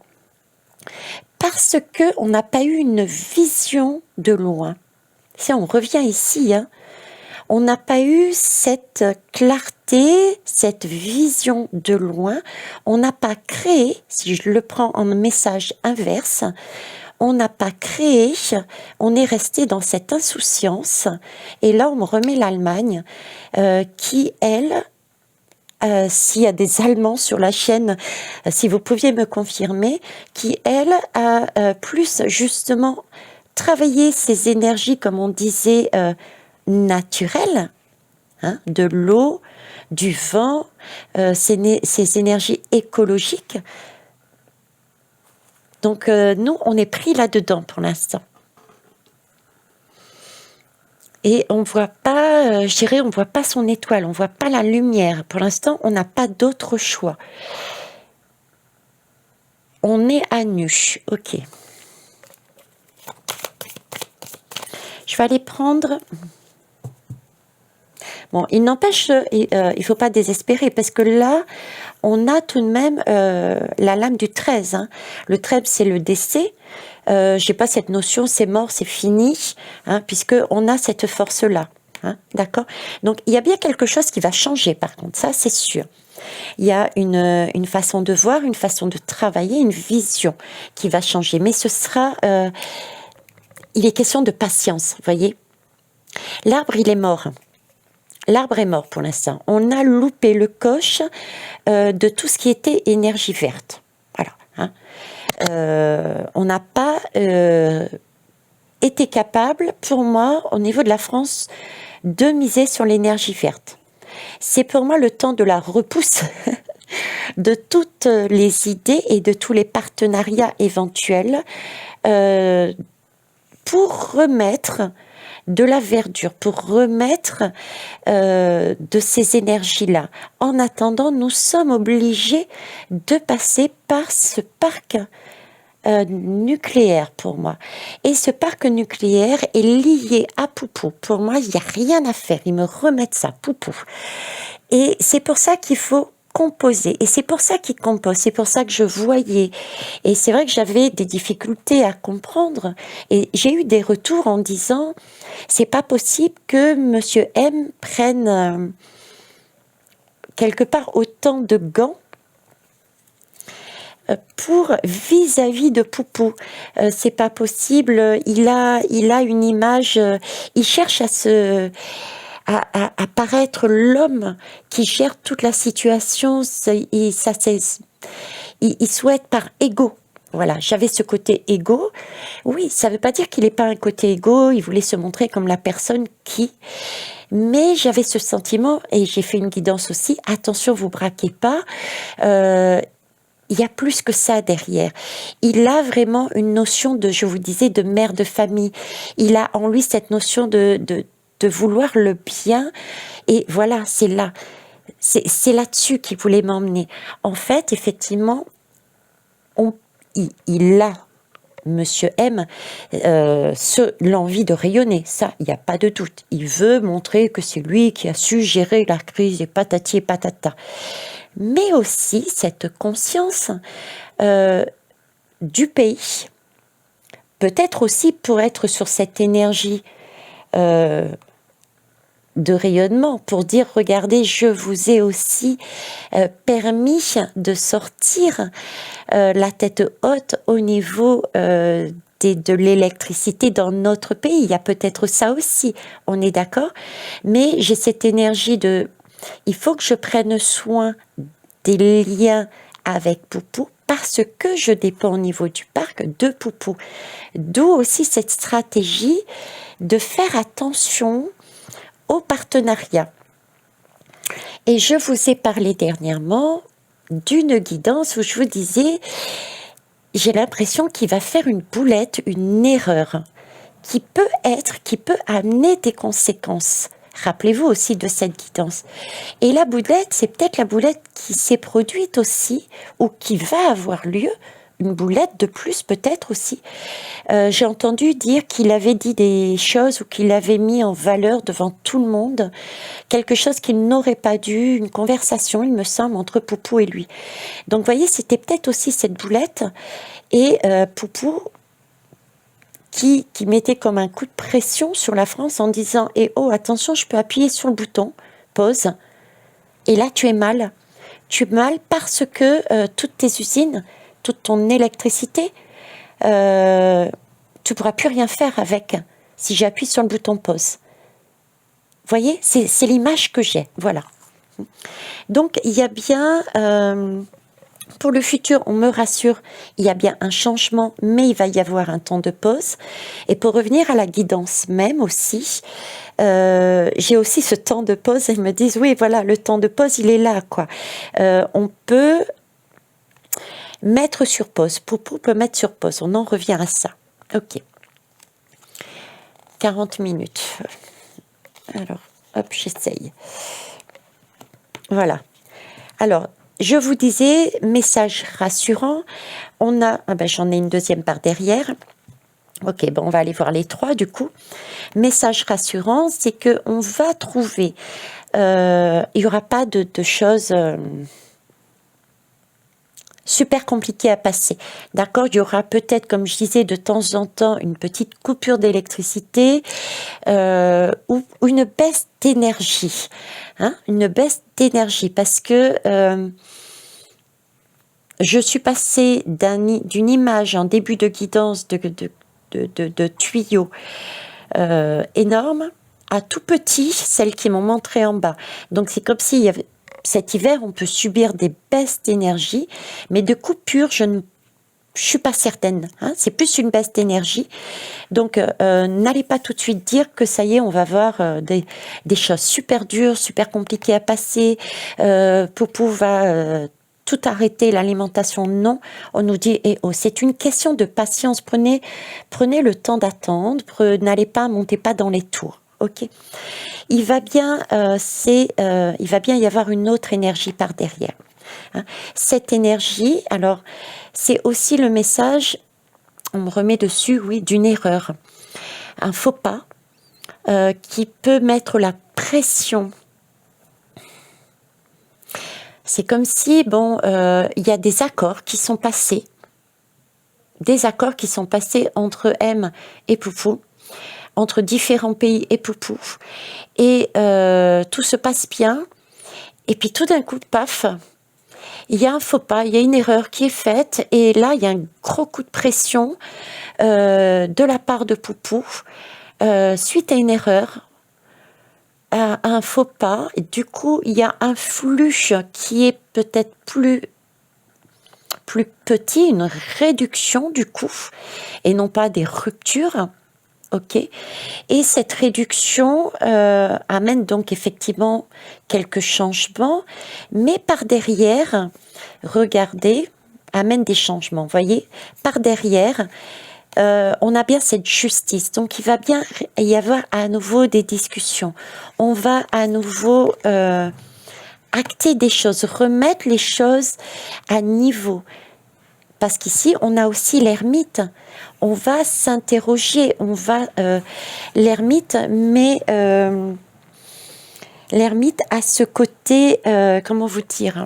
parce qu'on n'a pas eu une vision de loin. Si on revient ici, hein, on n'a pas eu cette clarté, cette vision de loin. On n'a pas créé, si je le prends en message inverse, on n'a pas créé, on est resté dans cette insouciance. Et là, on me remet l'Allemagne qui, elle, s'il y a des Allemands sur la chaîne, si vous pouviez me confirmer, qui, elle, a plus justement travaillé ces énergies, comme on disait, naturelles, hein, de l'eau, du vent, ces énergies écologiques. Donc nous, on est pris là-dedans pour l'instant. Et on voit pas, je dirais, on voit pas son étoile, on voit pas la lumière. Pour l'instant, on n'a pas d'autre choix. On est à nu, ok. Je vais aller prendre... Bon, il n'empêche, il faut pas désespérer, parce que là, on a tout de même la lame du 13. Hein. Le 13, c'est le décès. J'ai pas cette notion, c'est mort, c'est fini, hein, puisqu'on a cette force-là. Hein, d'accord ? Donc, il y a bien quelque chose qui va changer, par contre, ça, c'est sûr. Il y a une façon de voir, une façon de travailler, une vision qui va changer. Mais ce sera... il est question de patience, vous voyez ? L'arbre, il est mort. L'arbre est mort pour l'instant. On a loupé le coche de tout ce qui était énergie verte. Voilà. Hein. On n'a pas été capable, pour moi, au niveau de la France, de miser sur l'énergie verte. C'est pour moi le temps de la repousse de toutes les idées et de tous les partenariats éventuels pour remettre de la verdure, pour remettre de ces énergies-là. En attendant, nous sommes obligés de passer par ce parc nucléaire pour moi. Et ce parc nucléaire est lié à Poupou. Pour moi, il n'y a rien à faire. Ils me remettent ça, Poupou. Et c'est pour ça qu'il faut composer. Et c'est pour ça qu'il compose. C'est pour ça que je voyais. Et c'est vrai que j'avais des difficultés à comprendre. Et j'ai eu des retours en disant, c'est pas possible que Monsieur M prenne quelque part autant de gants pour vis-à-vis de Poupou. C'est pas possible. Il a une image. Il cherche à paraître l'homme qui gère toute la situation. Il souhaite par ego. Voilà, j'avais ce côté égo. Oui, ça ne veut pas dire qu'il n'est pas un côté égo. Il voulait se montrer comme la personne qui... Mais j'avais ce sentiment, et j'ai fait une guidance aussi, attention, vous braquez pas. Il y a plus que ça derrière. Il a vraiment une notion de, je vous disais, de mère de famille. Il a en lui cette notion de vouloir le bien. Et voilà, c'est là. C'est là-dessus qu'il voulait m'emmener. En fait, effectivement, il a, Monsieur M, l'envie de rayonner. Ça, il n'y a pas de doute. Il veut montrer que c'est lui qui a su gérer la crise et patati et patata. Mais aussi cette conscience du pays. Peut-être aussi pour être sur cette énergie de rayonnement, pour dire, regardez, je vous ai aussi permis de sortir la tête haute au niveau de l'électricité dans notre pays. Il y a peut-être ça aussi, on est d'accord, mais j'ai cette énergie de... Il faut que je prenne soin des liens avec Poupou parce que je dépends au niveau du parc de Poupou. D'où aussi cette stratégie de faire attention au partenariat. Et je vous ai parlé dernièrement d'une guidance où je vous disais, j'ai l'impression qu'il va faire une boulette, une erreur, qui peut amener des conséquences. Rappelez-vous aussi de cette guidance. Et la boulette, c'est peut-être la boulette qui s'est produite aussi, ou qui va avoir lieu une boulette de plus peut-être aussi. J'ai entendu dire qu'il avait dit des choses ou qu'il avait mis en valeur devant tout le monde quelque chose qu'il n'aurait pas dû, une conversation, il me semble, entre Poupou et lui. Donc, vous voyez, c'était peut-être aussi cette boulette et Poupou qui mettait comme un coup de pression sur la France en disant « Eh oh, attention, je peux appuyer sur le bouton, pause, et là, tu es mal. Tu es mal parce que toutes tes usines, toute ton électricité, tu ne pourras plus rien faire avec si j'appuie sur le bouton pause. » Vous voyez, c'est l'image que j'ai, voilà. Donc, il y a bien, pour le futur, on me rassure, il y a bien un changement, mais il va y avoir un temps de pause. Et pour revenir à la guidance même aussi, j'ai aussi ce temps de pause et ils me disent, oui, voilà, le temps de pause, il est là, quoi. On peut mettre sur pause, Poupou peut mettre sur pause, on en revient à ça. Ok. 40 minutes. Alors, hop, j'essaye. Voilà. Alors, je vous disais, message rassurant. On a, j'en ai une deuxième par derrière. Ok, bon, on va aller voir les trois du coup. Message rassurant, c'est que on va trouver. Il n'y aura pas de choses super compliquées à passer. D'accord, il y aura peut-être, comme je disais, de temps en temps une petite coupure d'électricité ou une baisse d'énergie. Hein, une baisse d'énergie parce que je suis passée d'une image en début de guidance de tuyaux énorme à tout petit, celles qui m'ont montré en bas. Donc c'est comme s'il y avait cet hiver, on peut subir des baisses d'énergie, mais de coupure, je suis pas certaine. Hein, c'est plus une baisse d'énergie. Donc n'allez pas tout de suite dire que ça y est, on va avoir des choses super dures, super compliquées à passer. Poupou va tout arrêter, l'alimentation, non. On nous dit, c'est une question de patience. Prenez le temps d'attendre. N'allez pas, montez pas dans les tours. Ok. Il va bien y avoir une autre énergie par derrière. Hein. Cette énergie, alors, c'est aussi le message, on me remet dessus, oui, d'une erreur. Un faux pas qui peut mettre la pression. C'est comme si, il y a des accords qui sont passés. Des accords qui sont passés entre M et Poupou, entre différents pays et Poupou. Et tout se passe bien. Et puis tout d'un coup, paf, il y a un faux pas, il y a une erreur qui est faite. Et là, il y a un gros coup de pression de la part de Poupou suite à une erreur. Un faux pas, et du coup il y a un flux qui est peut-être plus petit, une réduction du coup, et non pas des ruptures, ok. Et cette réduction amène donc effectivement quelques changements, mais par derrière, regardez, amène des changements, vous voyez, par derrière. On a bien cette justice, donc il va bien y avoir à nouveau des discussions. On va à nouveau acter des choses, remettre les choses à niveau. Parce qu'ici, on a aussi l'ermite. On va s'interroger, l'ermite, mais l'ermite a ce côté, comment vous dire ?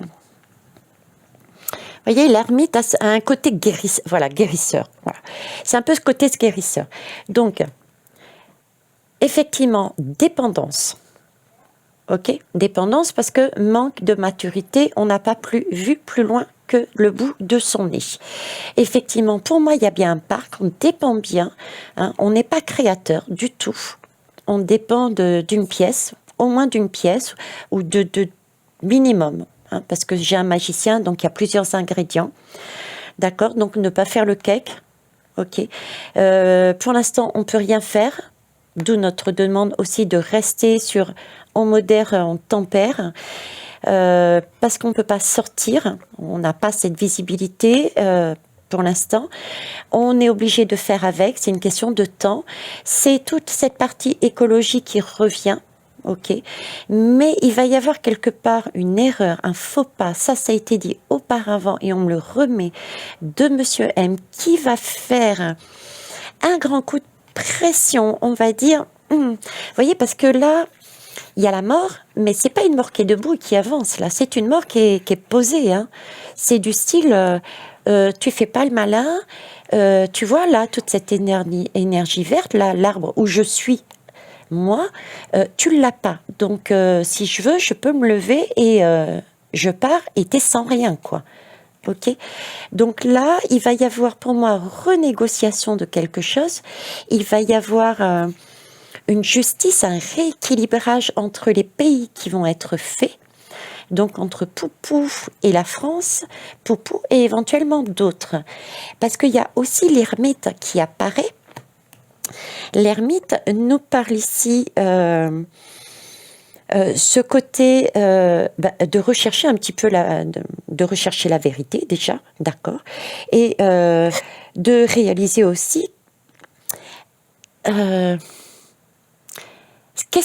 Vous voyez, l'ermite a un côté guérisseur. Voilà, guérisseur. Voilà. C'est un peu ce côté guérisseur. Donc, effectivement, dépendance. Ok, dépendance parce que manque de maturité, on n'a pas vu plus loin que le bout de son nez. Effectivement, pour moi, il y a bien un parc, on dépend bien. Hein, on n'est pas créateur du tout. On dépend d'une pièce, au moins d'une pièce, ou de minimum. Hein, parce que j'ai un magicien, donc il y a plusieurs ingrédients. D'accord, donc ne pas faire le cake. Ok. Pour l'instant, on ne peut rien faire. D'où notre demande aussi de rester sur on modère, on tempère. Parce qu'on ne peut pas sortir. On n'a pas cette visibilité pour l'instant. On est obligé de faire avec. C'est une question de temps. C'est toute cette partie écologique qui revient. ok? Mais il va y avoir quelque part une erreur, un faux pas, ça a été dit auparavant et on me le remet de Monsieur M qui va faire un grand coup de pression, on va dire. Vous voyez, parce que là, il y a la mort, mais c'est pas une mort qui est debout et qui avance, là, c'est une mort qui est posée, hein. C'est du style, tu fais pas le malin, tu vois, là, toute cette énergie verte, là, l'arbre où je suis, moi, tu l'as pas. Donc, si je veux, je peux me lever et je pars et t'es sans rien, quoi. Ok? Donc là, il va y avoir pour moi renégociation de quelque chose. Il va y avoir une justice, un rééquilibrage entre les pays qui vont être faits. Donc entre Poupou et la France, Poupou et éventuellement d'autres. Parce qu'il y a aussi l'ermite qui apparaît. L'ermite nous parle ici ce côté de rechercher un petit peu de rechercher la vérité déjà, d'accord, et de réaliser aussi qu'est-ce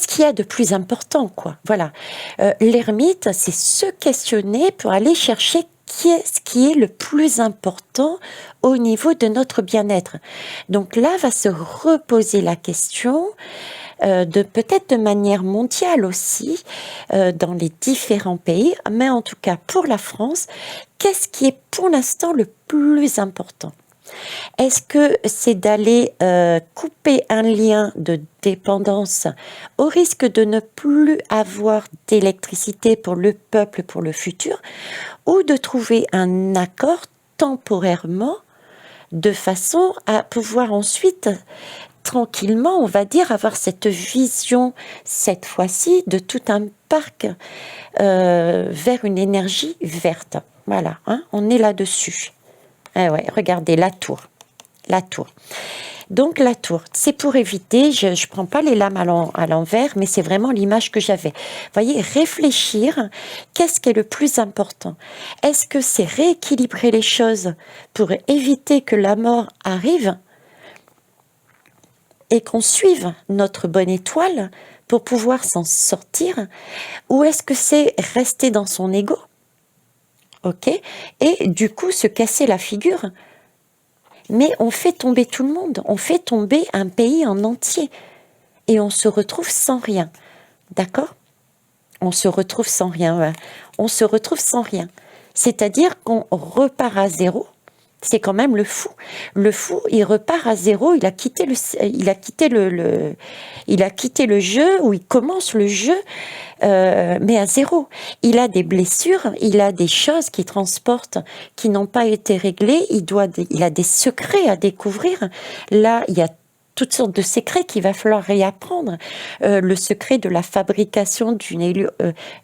qu'il y a de plus important, quoi. Voilà, l'ermite, c'est se questionner pour aller chercher ce qui est le plus important au niveau de notre bien-être. Donc là, va se reposer la question de peut-être de manière mondiale aussi, dans les différents pays, mais en tout cas pour la France, qu'est-ce qui est pour l'instant le plus important? Est-ce que c'est d'aller couper un lien de dépendance au risque de ne plus avoir d'électricité pour le peuple, pour le futur, ou de trouver un accord temporairement de façon à pouvoir ensuite tranquillement, on va dire, avoir cette vision, cette fois-ci, de tout un parc vers une énergie verte. Voilà, hein, on est là-dessus. Ah ouais, regardez, la tour. La tour. Donc la tour, c'est pour éviter, je ne prends pas les lames à l'envers, mais c'est vraiment l'image que j'avais. Vous voyez, réfléchir, qu'est-ce qui est le plus important? Est-ce que c'est rééquilibrer les choses pour éviter que la mort arrive et qu'on suive notre bonne étoile pour pouvoir s'en sortir? Ou est-ce que c'est rester dans son ego? Ok? Et du coup, se casser la figure. Mais on fait tomber tout le monde, on fait tomber un pays en entier. Et on se retrouve sans rien. D'accord? On se retrouve sans rien. Ouais. On se retrouve sans rien. C'est-à-dire qu'on repart à zéro. C'est quand même le fou. Le fou, il repart à zéro. Il a quitté le jeu, ou il commence le jeu, mais à zéro. Il a des blessures, il a des choses qui transportent, qui n'ont pas été réglées. Il a des secrets à découvrir. Là, il y a toutes sortes de secrets qu'il va falloir réapprendre. Le secret de la fabrication d'une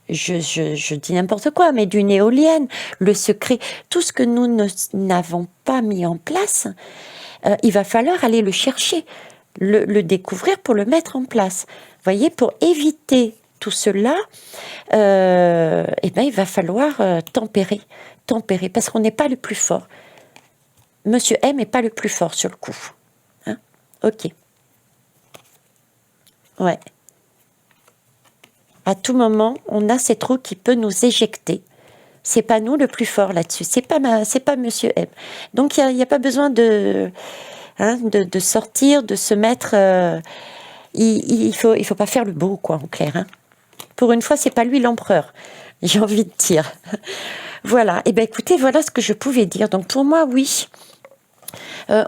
je dis n'importe quoi, mais d'une éolienne. Le secret, tout ce que nous n'avons pas mis en place, il va falloir aller le chercher, le découvrir pour le mettre en place. Vous voyez, pour éviter tout cela, il va falloir tempérer, parce qu'on n'est pas le plus fort. Monsieur M n'est pas le plus fort sur le coup. Ok. Ouais. À tout moment, on a cette roue qui peut nous éjecter. C'est pas nous le plus fort là-dessus. C'est pas Monsieur M. Donc il y a pas besoin de sortir, de se mettre. Il faut pas faire le beau, quoi, en clair. Hein. Pour une fois, c'est pas lui l'empereur. J'ai envie de dire. Voilà. Et écoutez, voilà ce que je pouvais dire. Donc pour moi, oui.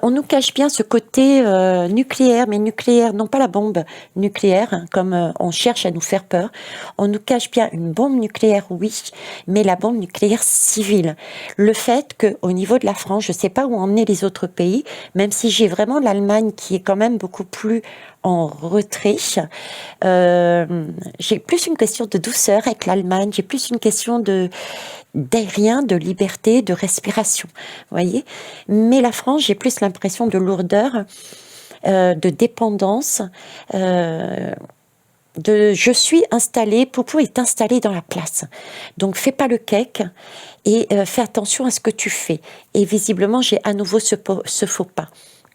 On nous cache bien ce côté nucléaire, mais nucléaire, non pas la bombe nucléaire, hein, comme on cherche à nous faire peur. On nous cache bien une bombe nucléaire, oui, mais la bombe nucléaire civile. Le fait qu'au niveau de la France, je ne sais pas où en est les autres pays, même si j'ai vraiment l'Allemagne qui est quand même beaucoup plus en retrait. J'ai plus une question de douceur avec l'Allemagne, j'ai plus une question d'aérien, de liberté, de respiration, vous voyez. Mais la France, j'ai plus l'impression de lourdeur, de dépendance, je suis installée, Poupou est installé dans la place. Donc fais pas le cake et fais attention à ce que tu fais. Et visiblement, j'ai à nouveau ce faux pas.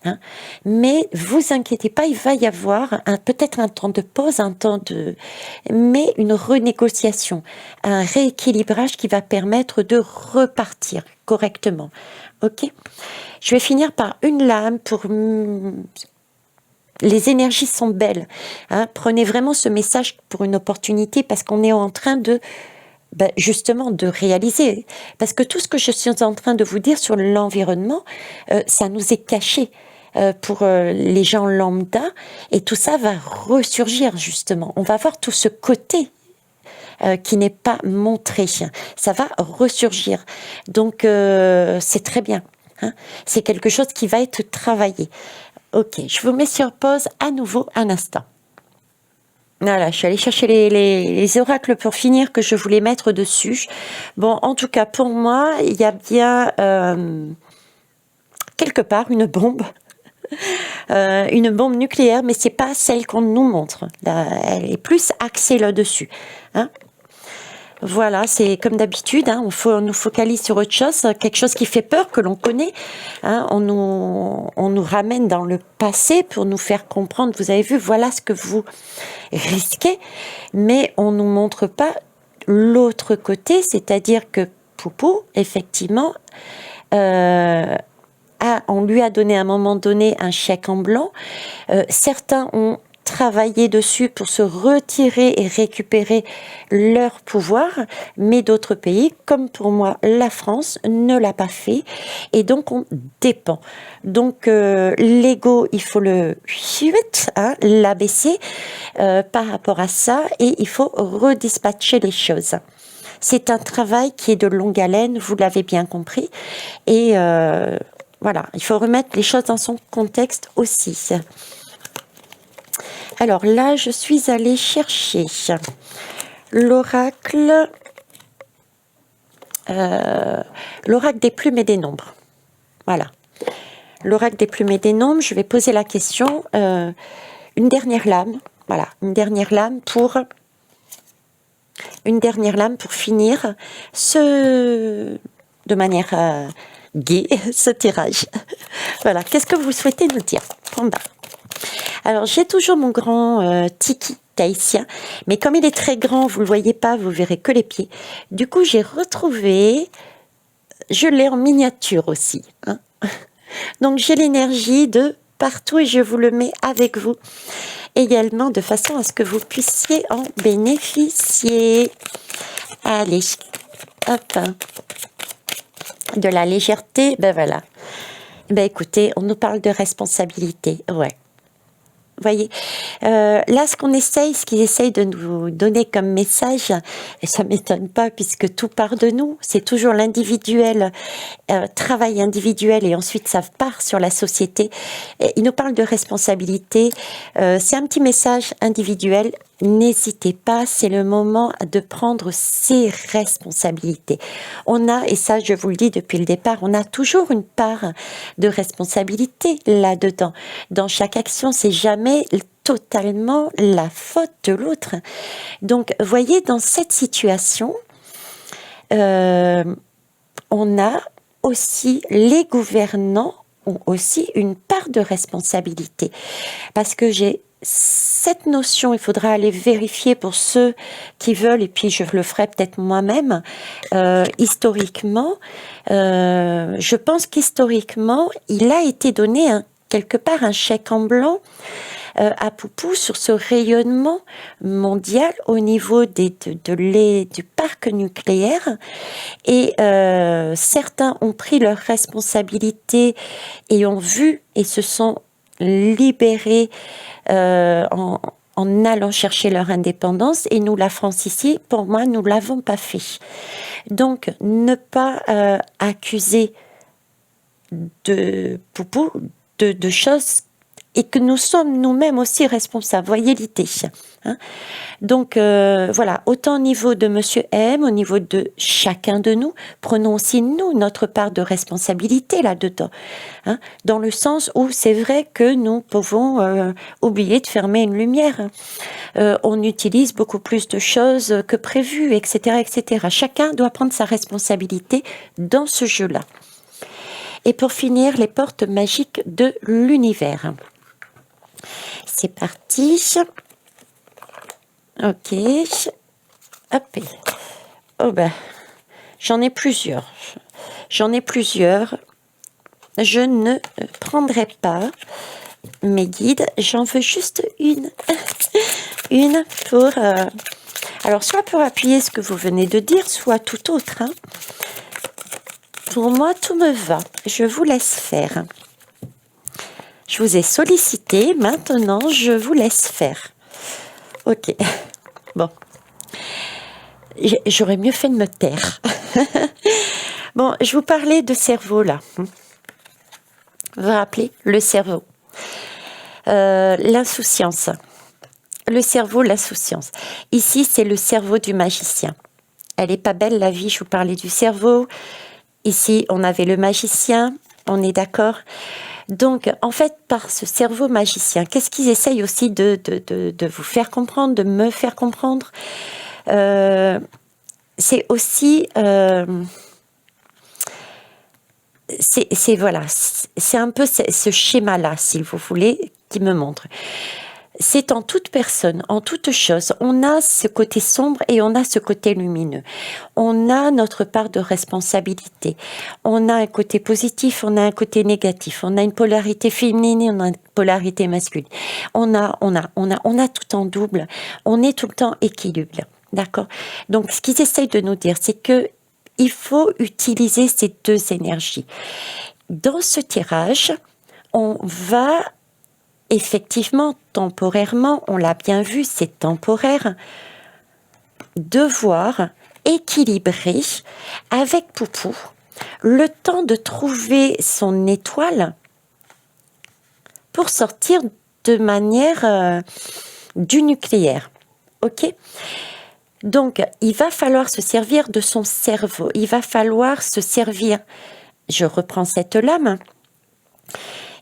hein. Mais vous inquiétez pas, il va y avoir peut-être un temps de pause, mais une renégociation, un rééquilibrage qui va permettre de repartir correctement. Ok? Je vais finir par une lame pour les énergies sont belles. Hein. Prenez vraiment ce message pour une opportunité parce qu'on est en train de justement de réaliser. Parce que tout ce que je suis en train de vous dire sur l'environnement, ça nous est caché pour les gens lambda et tout ça va ressurgir justement. On va voir tout ce côté qui n'est pas montré. Ça va ressurgir. Donc c'est très bien. Hein. C'est quelque chose qui va être travaillé. Ok, je vous mets sur pause à nouveau un instant. Voilà, je suis allée chercher les oracles pour finir que je voulais mettre dessus. Bon, en tout cas, pour moi, il y a bien quelque part une bombe. Une bombe nucléaire, mais c'est pas celle qu'on nous montre. Là, elle est plus axée là-dessus. Hein. Voilà, c'est comme d'habitude, hein, on nous focalise sur autre chose, quelque chose qui fait peur, que l'on connaît. Hein, on nous ramène dans le passé pour nous faire comprendre, vous avez vu, voilà ce que vous risquez, mais on nous montre pas l'autre côté, c'est-à-dire que Poupou, effectivement, on lui a donné à un moment donné un chèque en blanc. Certains ont travailler dessus pour se retirer et récupérer leur pouvoir, mais d'autres pays, comme pour moi la France, ne l'a pas fait, et donc on dépend. Donc l'ego, il faut l'abaisser par rapport à ça, et il faut redispatcher les choses. C'est un travail qui est de longue haleine, vous l'avez bien compris, et voilà, il faut remettre les choses dans son contexte aussi. Alors là, je suis allée chercher l'oracle des plumes et des nombres. Voilà. L'oracle des plumes et des nombres, je vais poser la question. Une dernière lame. Voilà, une dernière lame pour finir de manière gaie ce tirage. Voilà, qu'est-ce que vous souhaitez nous dire, Panda? Alors, j'ai toujours mon grand tiki tahitien, mais comme il est très grand, vous ne le voyez pas, vous verrez que les pieds. Du coup, j'ai retrouvé, je l'ai en miniature aussi. Hein. Donc, j'ai l'énergie de partout et je vous le mets avec vous également de façon à ce que vous puissiez en bénéficier. Allez, hop, de la légèreté, ben voilà. Ben écoutez, on nous parle de responsabilité, ouais. Voyez, là, ce qu'ils essayent de nous donner comme message, et ça m'étonne pas puisque tout part de nous, c'est toujours l'individuel, travail individuel et ensuite ça part sur la société. Et ils nous parlent de responsabilité, c'est un petit message individuel. N'hésitez pas, c'est le moment de prendre ses responsabilités. On a, et ça je vous le dis depuis le départ, on a toujours une part de responsabilité là-dedans. Dans chaque action, c'est jamais totalement la faute de l'autre. Donc, voyez, dans cette situation, on a aussi, les gouvernants ont aussi une part de responsabilité. Parce que j'ai cette notion, il faudra aller vérifier pour ceux qui veulent, et puis je le ferai peut-être moi-même, historiquement, je pense qu'historiquement, il a été donné quelque part un chèque en blanc à Poupou sur ce rayonnement mondial au niveau du parc nucléaire, et certains ont pris leurs responsabilités et ont vu et se sont libérés en allant chercher leur indépendance, et nous, la France ici, pour moi, nous ne l'avons pas fait. Donc, ne pas accuser de Poupou de choses et que nous sommes nous-mêmes aussi responsables. Voyez l'idée. Hein. Donc, voilà, autant au niveau de Monsieur M, au niveau de chacun de nous, prenons aussi, nous, notre part de responsabilité là-dedans. Hein, dans le sens où c'est vrai que nous pouvons oublier de fermer une lumière. On utilise beaucoup plus de choses que prévu, etc., etc. Chacun doit prendre sa responsabilité dans ce jeu-là. Et pour finir, les portes magiques de l'univers. C'est parti. Ok. Hop. Oh ben, j'en ai plusieurs. Je ne prendrai pas mes guides. J'en veux juste une. Une pour... Alors, soit pour appuyer ce que vous venez de dire, soit tout autre. Hein. Pour moi, tout me va. Je vous laisse faire. Je vous ai sollicité. Maintenant, je vous laisse faire. Ok. Bon. J'aurais mieux fait de me taire. Bon, je vous parlais de cerveau, là. Vous vous rappelez? Le cerveau. L'insouciance. Le cerveau, l'insouciance. Ici, c'est le cerveau du magicien. Elle est pas belle, la vie, je vous parlais du cerveau. Ici, on avait le magicien, on est d'accord? Donc, en fait, par ce cerveau magicien, qu'est-ce qu'ils essayent aussi de vous faire comprendre, de me faire comprendre? C'est aussi... voilà, c'est un peu ce schéma-là, si vous voulez, qui me montre. C'est en toute personne, en toute chose. On a ce côté sombre et on a ce côté lumineux. On a notre part de responsabilité. On a un côté positif, on a un côté négatif. On a une polarité féminine et on a une polarité masculine. On a tout en double. On est tout le temps équilibre. D'accord? Donc, ce qu'ils essayent de nous dire, c'est que il faut utiliser ces deux énergies. Dans ce tirage, on va effectivement, temporairement, on l'a bien vu, c'est temporaire, devoir équilibrer avec Poupou le temps de trouver son étoile pour sortir de manière du nucléaire. Ok ? Donc, il va falloir se servir de son cerveau. Il va falloir se servir, je reprends cette lame,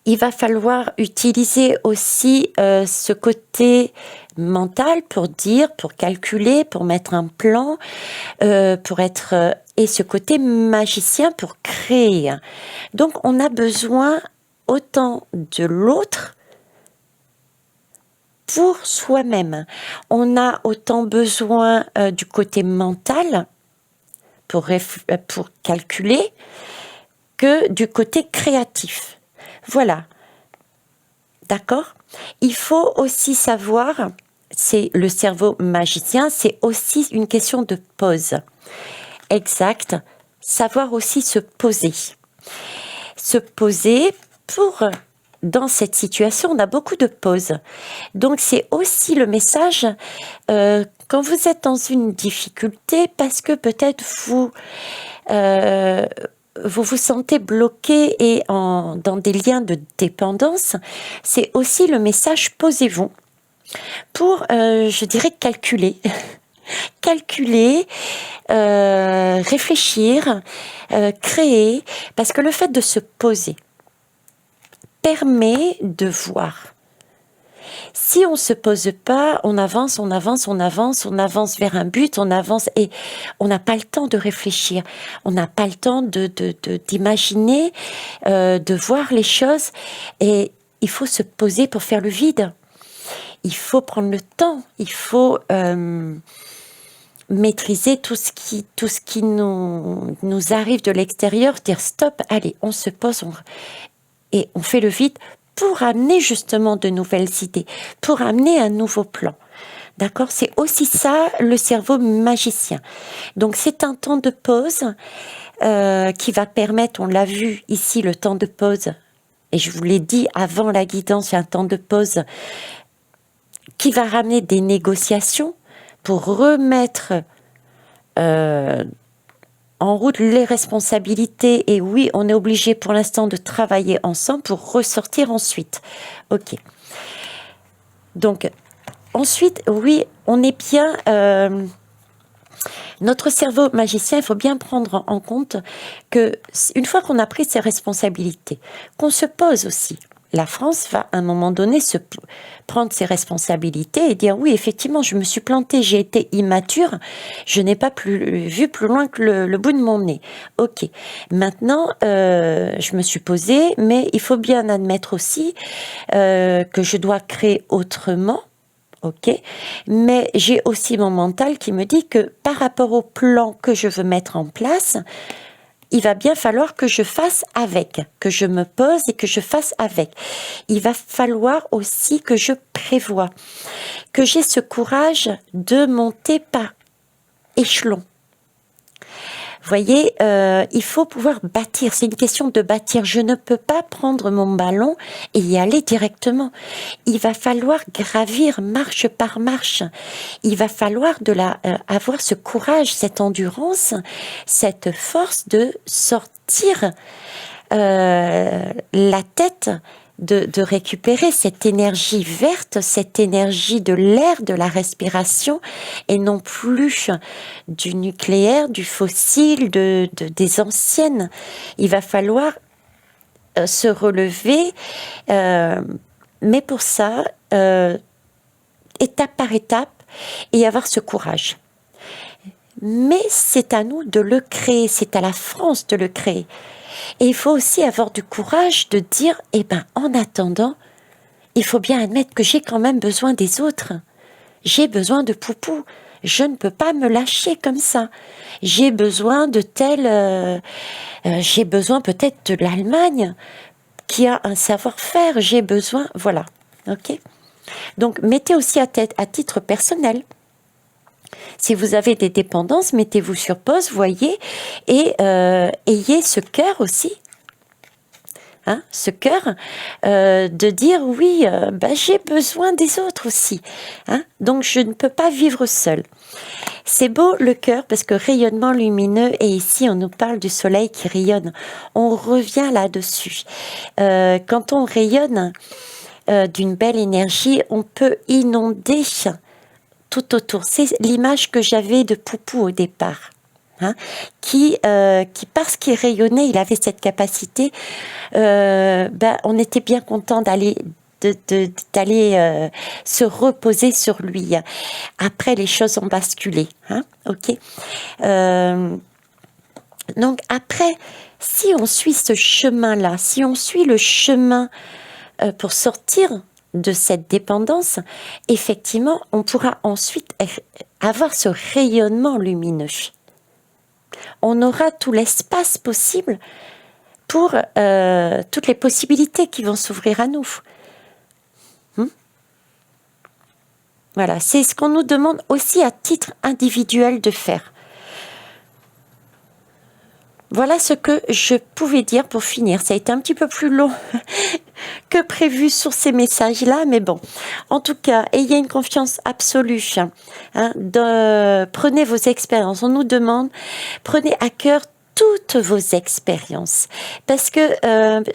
il va falloir utiliser aussi ce côté mental pour dire, pour calculer, pour mettre un plan, pour être... et ce côté magicien pour créer. Donc, on a besoin autant de l'autre pour soi-même. On a autant besoin du côté mental pour calculer que du côté créatif. Voilà. D'accord? Il faut aussi savoir, c'est le cerveau magicien, c'est aussi une question de pause. Exact. Savoir aussi se poser. Se poser pour... Dans cette situation, on a beaucoup de pauses. Donc, c'est aussi le message quand vous êtes dans une difficulté, parce que peut-être vous vous sentez bloqué et dans des liens de dépendance, c'est aussi le message posez-vous pour, je dirais, calculer. Calculer, réfléchir, créer, parce que le fait de se poser permet de voir. Si on ne se pose pas, on avance vers un but, on avance et on n'a pas le temps de réfléchir, on n'a pas le temps d'imaginer, de voir les choses, et il faut se poser pour faire le vide. Il faut prendre le temps, il faut maîtriser tout ce qui nous arrive de l'extérieur, dire stop, allez, on se pose, et on fait le vide pour amener justement de nouvelles idées, pour amener un nouveau plan. D'accord? C'est aussi ça, le cerveau magicien. Donc, c'est un temps de pause qui va permettre, on l'a vu ici, le temps de pause, et je vous l'ai dit avant la guidance, c'est un temps de pause qui va ramener des négociations pour remettre en route les responsabilités, et oui, on est obligé pour l'instant de travailler ensemble pour ressortir ensuite. Ok. Donc, ensuite, oui, on est bien... notre cerveau magicien, il faut bien prendre en compte que une fois qu'on a pris ses responsabilités, qu'on se pose aussi. La France va à un moment donné prendre ses responsabilités et dire oui, effectivement, je me suis plantée, j'ai été immature, je n'ai pas vu plus loin que le bout de mon nez. Ok, maintenant, je me suis posée, mais il faut bien admettre aussi que je dois créer autrement. Ok, mais j'ai aussi mon mental qui me dit que par rapport au plan que je veux mettre en place, il va bien falloir que je fasse avec, que je me pose et que je fasse avec. Il va falloir aussi que je prévoie, que j'ai ce courage de monter par échelon. Vous voyez, il faut pouvoir bâtir. C'est une question de bâtir. Je ne peux pas prendre mon ballon et y aller directement. Il va falloir gravir marche par marche. Il va falloir avoir ce courage, cette endurance, cette force de sortir la tête, de récupérer cette énergie verte, cette énergie de l'air, de la respiration, et non plus du nucléaire, du fossile, des anciennes. Il va falloir se relever, mais pour ça, étape par étape, et avoir ce courage. Mais c'est à nous de le créer, c'est à la France de le créer. Et il faut aussi avoir du courage de dire, eh ben, en attendant, il faut bien admettre que j'ai quand même besoin des autres. J'ai besoin de Poupou. Je ne peux pas me lâcher comme ça. J'ai besoin de j'ai besoin peut-être de l'Allemagne qui a un savoir-faire. J'ai besoin, voilà. Ok. Donc, mettez aussi à titre personnel. Si vous avez des dépendances, mettez-vous sur pause, voyez, et ayez ce cœur aussi, hein, ce cœur de dire oui, j'ai besoin des autres aussi, hein, donc je ne peux pas vivre seul. C'est beau le cœur parce que rayonnement lumineux, et ici on nous parle du soleil qui rayonne. On revient là-dessus. Quand on rayonne d'une belle énergie, on peut inonder tout autour. C'est l'image que j'avais de Poupou au départ, hein, qui parce qu'il rayonnait, il avait cette capacité, on était bien content d'aller se reposer sur lui. Après, les choses ont basculé, hein, ok. Donc après, si on suit ce chemin-là, si on suit le chemin pour sortir de cette dépendance, effectivement, on pourra ensuite avoir ce rayonnement lumineux. On aura tout l'espace possible pour toutes les possibilités qui vont s'ouvrir à nous. Voilà, c'est ce qu'on nous demande aussi à titre individuel de faire. Voilà ce que je pouvais dire pour finir. Ça a été un petit peu plus long que prévu sur ces messages-là, mais bon. En tout cas, ayez une confiance absolue. Hein, prenez vos expériences. On nous demande, prenez à cœur toutes vos expériences, parce que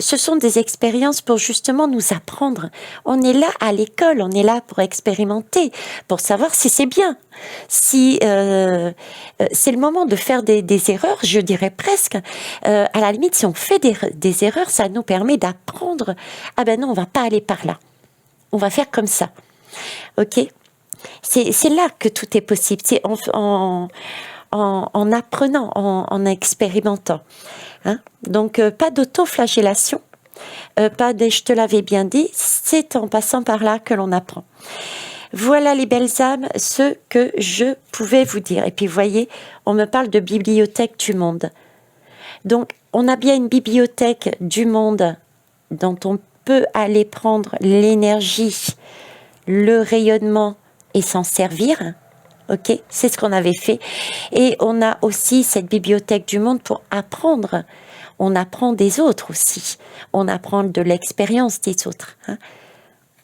ce sont des expériences pour justement nous apprendre. On est là à l'école, on est là pour expérimenter, pour savoir si c'est bien, si c'est le moment de faire des erreurs, je dirais presque. À la limite, si on fait des erreurs, ça nous permet d'apprendre. Ah ben non, on va pas aller par là, on va faire comme ça. Ok, c'est là que tout est possible. C'est en apprenant, en expérimentant. Hein. Donc, pas d'autoflagellation, pas de « je te l'avais bien dit », c'est en passant par là que l'on apprend. Voilà les belles âmes, ce que je pouvais vous dire. Et puis, vous voyez, on me parle de bibliothèque du monde. Donc, on a bien une bibliothèque du monde dont on peut aller prendre l'énergie, le rayonnement et s'en servir. Ok, c'est ce qu'on avait fait. Et on a aussi cette bibliothèque du monde pour apprendre. On apprend des autres aussi. On apprend de l'expérience des autres. Hein.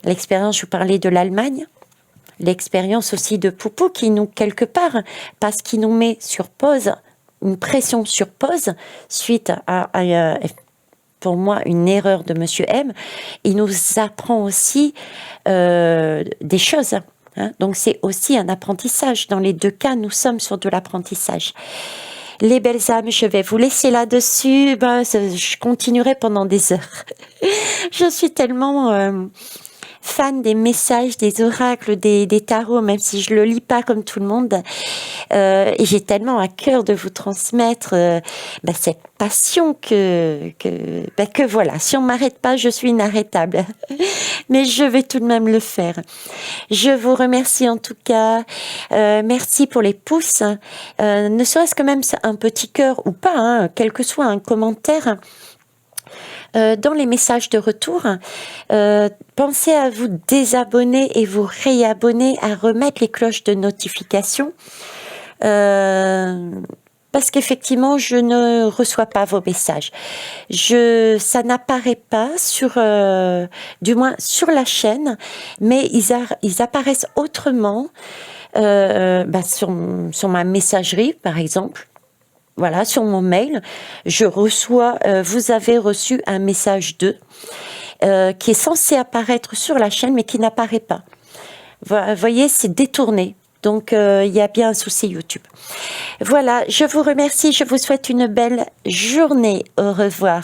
L'expérience, je vous parlais de l'Allemagne. L'expérience aussi de Poupou qui nous, quelque part, parce qu'il nous met sur pause, une pression sur pause, suite à pour moi, une erreur de Monsieur M. Il nous apprend aussi des choses. Hein. Donc c'est aussi un apprentissage. Dans les deux cas, nous sommes sur de l'apprentissage. Les belles âmes, je vais vous laisser là-dessus. Ben, je continuerai pendant des heures. Je suis tellement fan des messages, des oracles, des tarots, même si je le lis pas comme tout le monde. Et j'ai tellement à cœur de vous transmettre cette passion que voilà, si on m'arrête pas, je suis inarrêtable. Mais je vais tout de même le faire. Je vous remercie en tout cas. Merci pour les pouces. Ne serait-ce que même un petit cœur ou pas, hein, quel que soit un commentaire. Dans les messages de retour, pensez à vous désabonner et vous réabonner, à remettre les cloches de notification. Parce qu'effectivement, je ne reçois pas vos messages. Ça n'apparaît pas du moins sur la chaîne, mais ils apparaissent autrement sur ma messagerie, par exemple. Voilà, sur mon mail, je reçois, vous avez reçu un message qui est censé apparaître sur la chaîne, mais qui n'apparaît pas. Vous voyez, c'est détourné. Donc, il y a bien un souci YouTube. Voilà, je vous remercie, je vous souhaite une belle journée. Au revoir.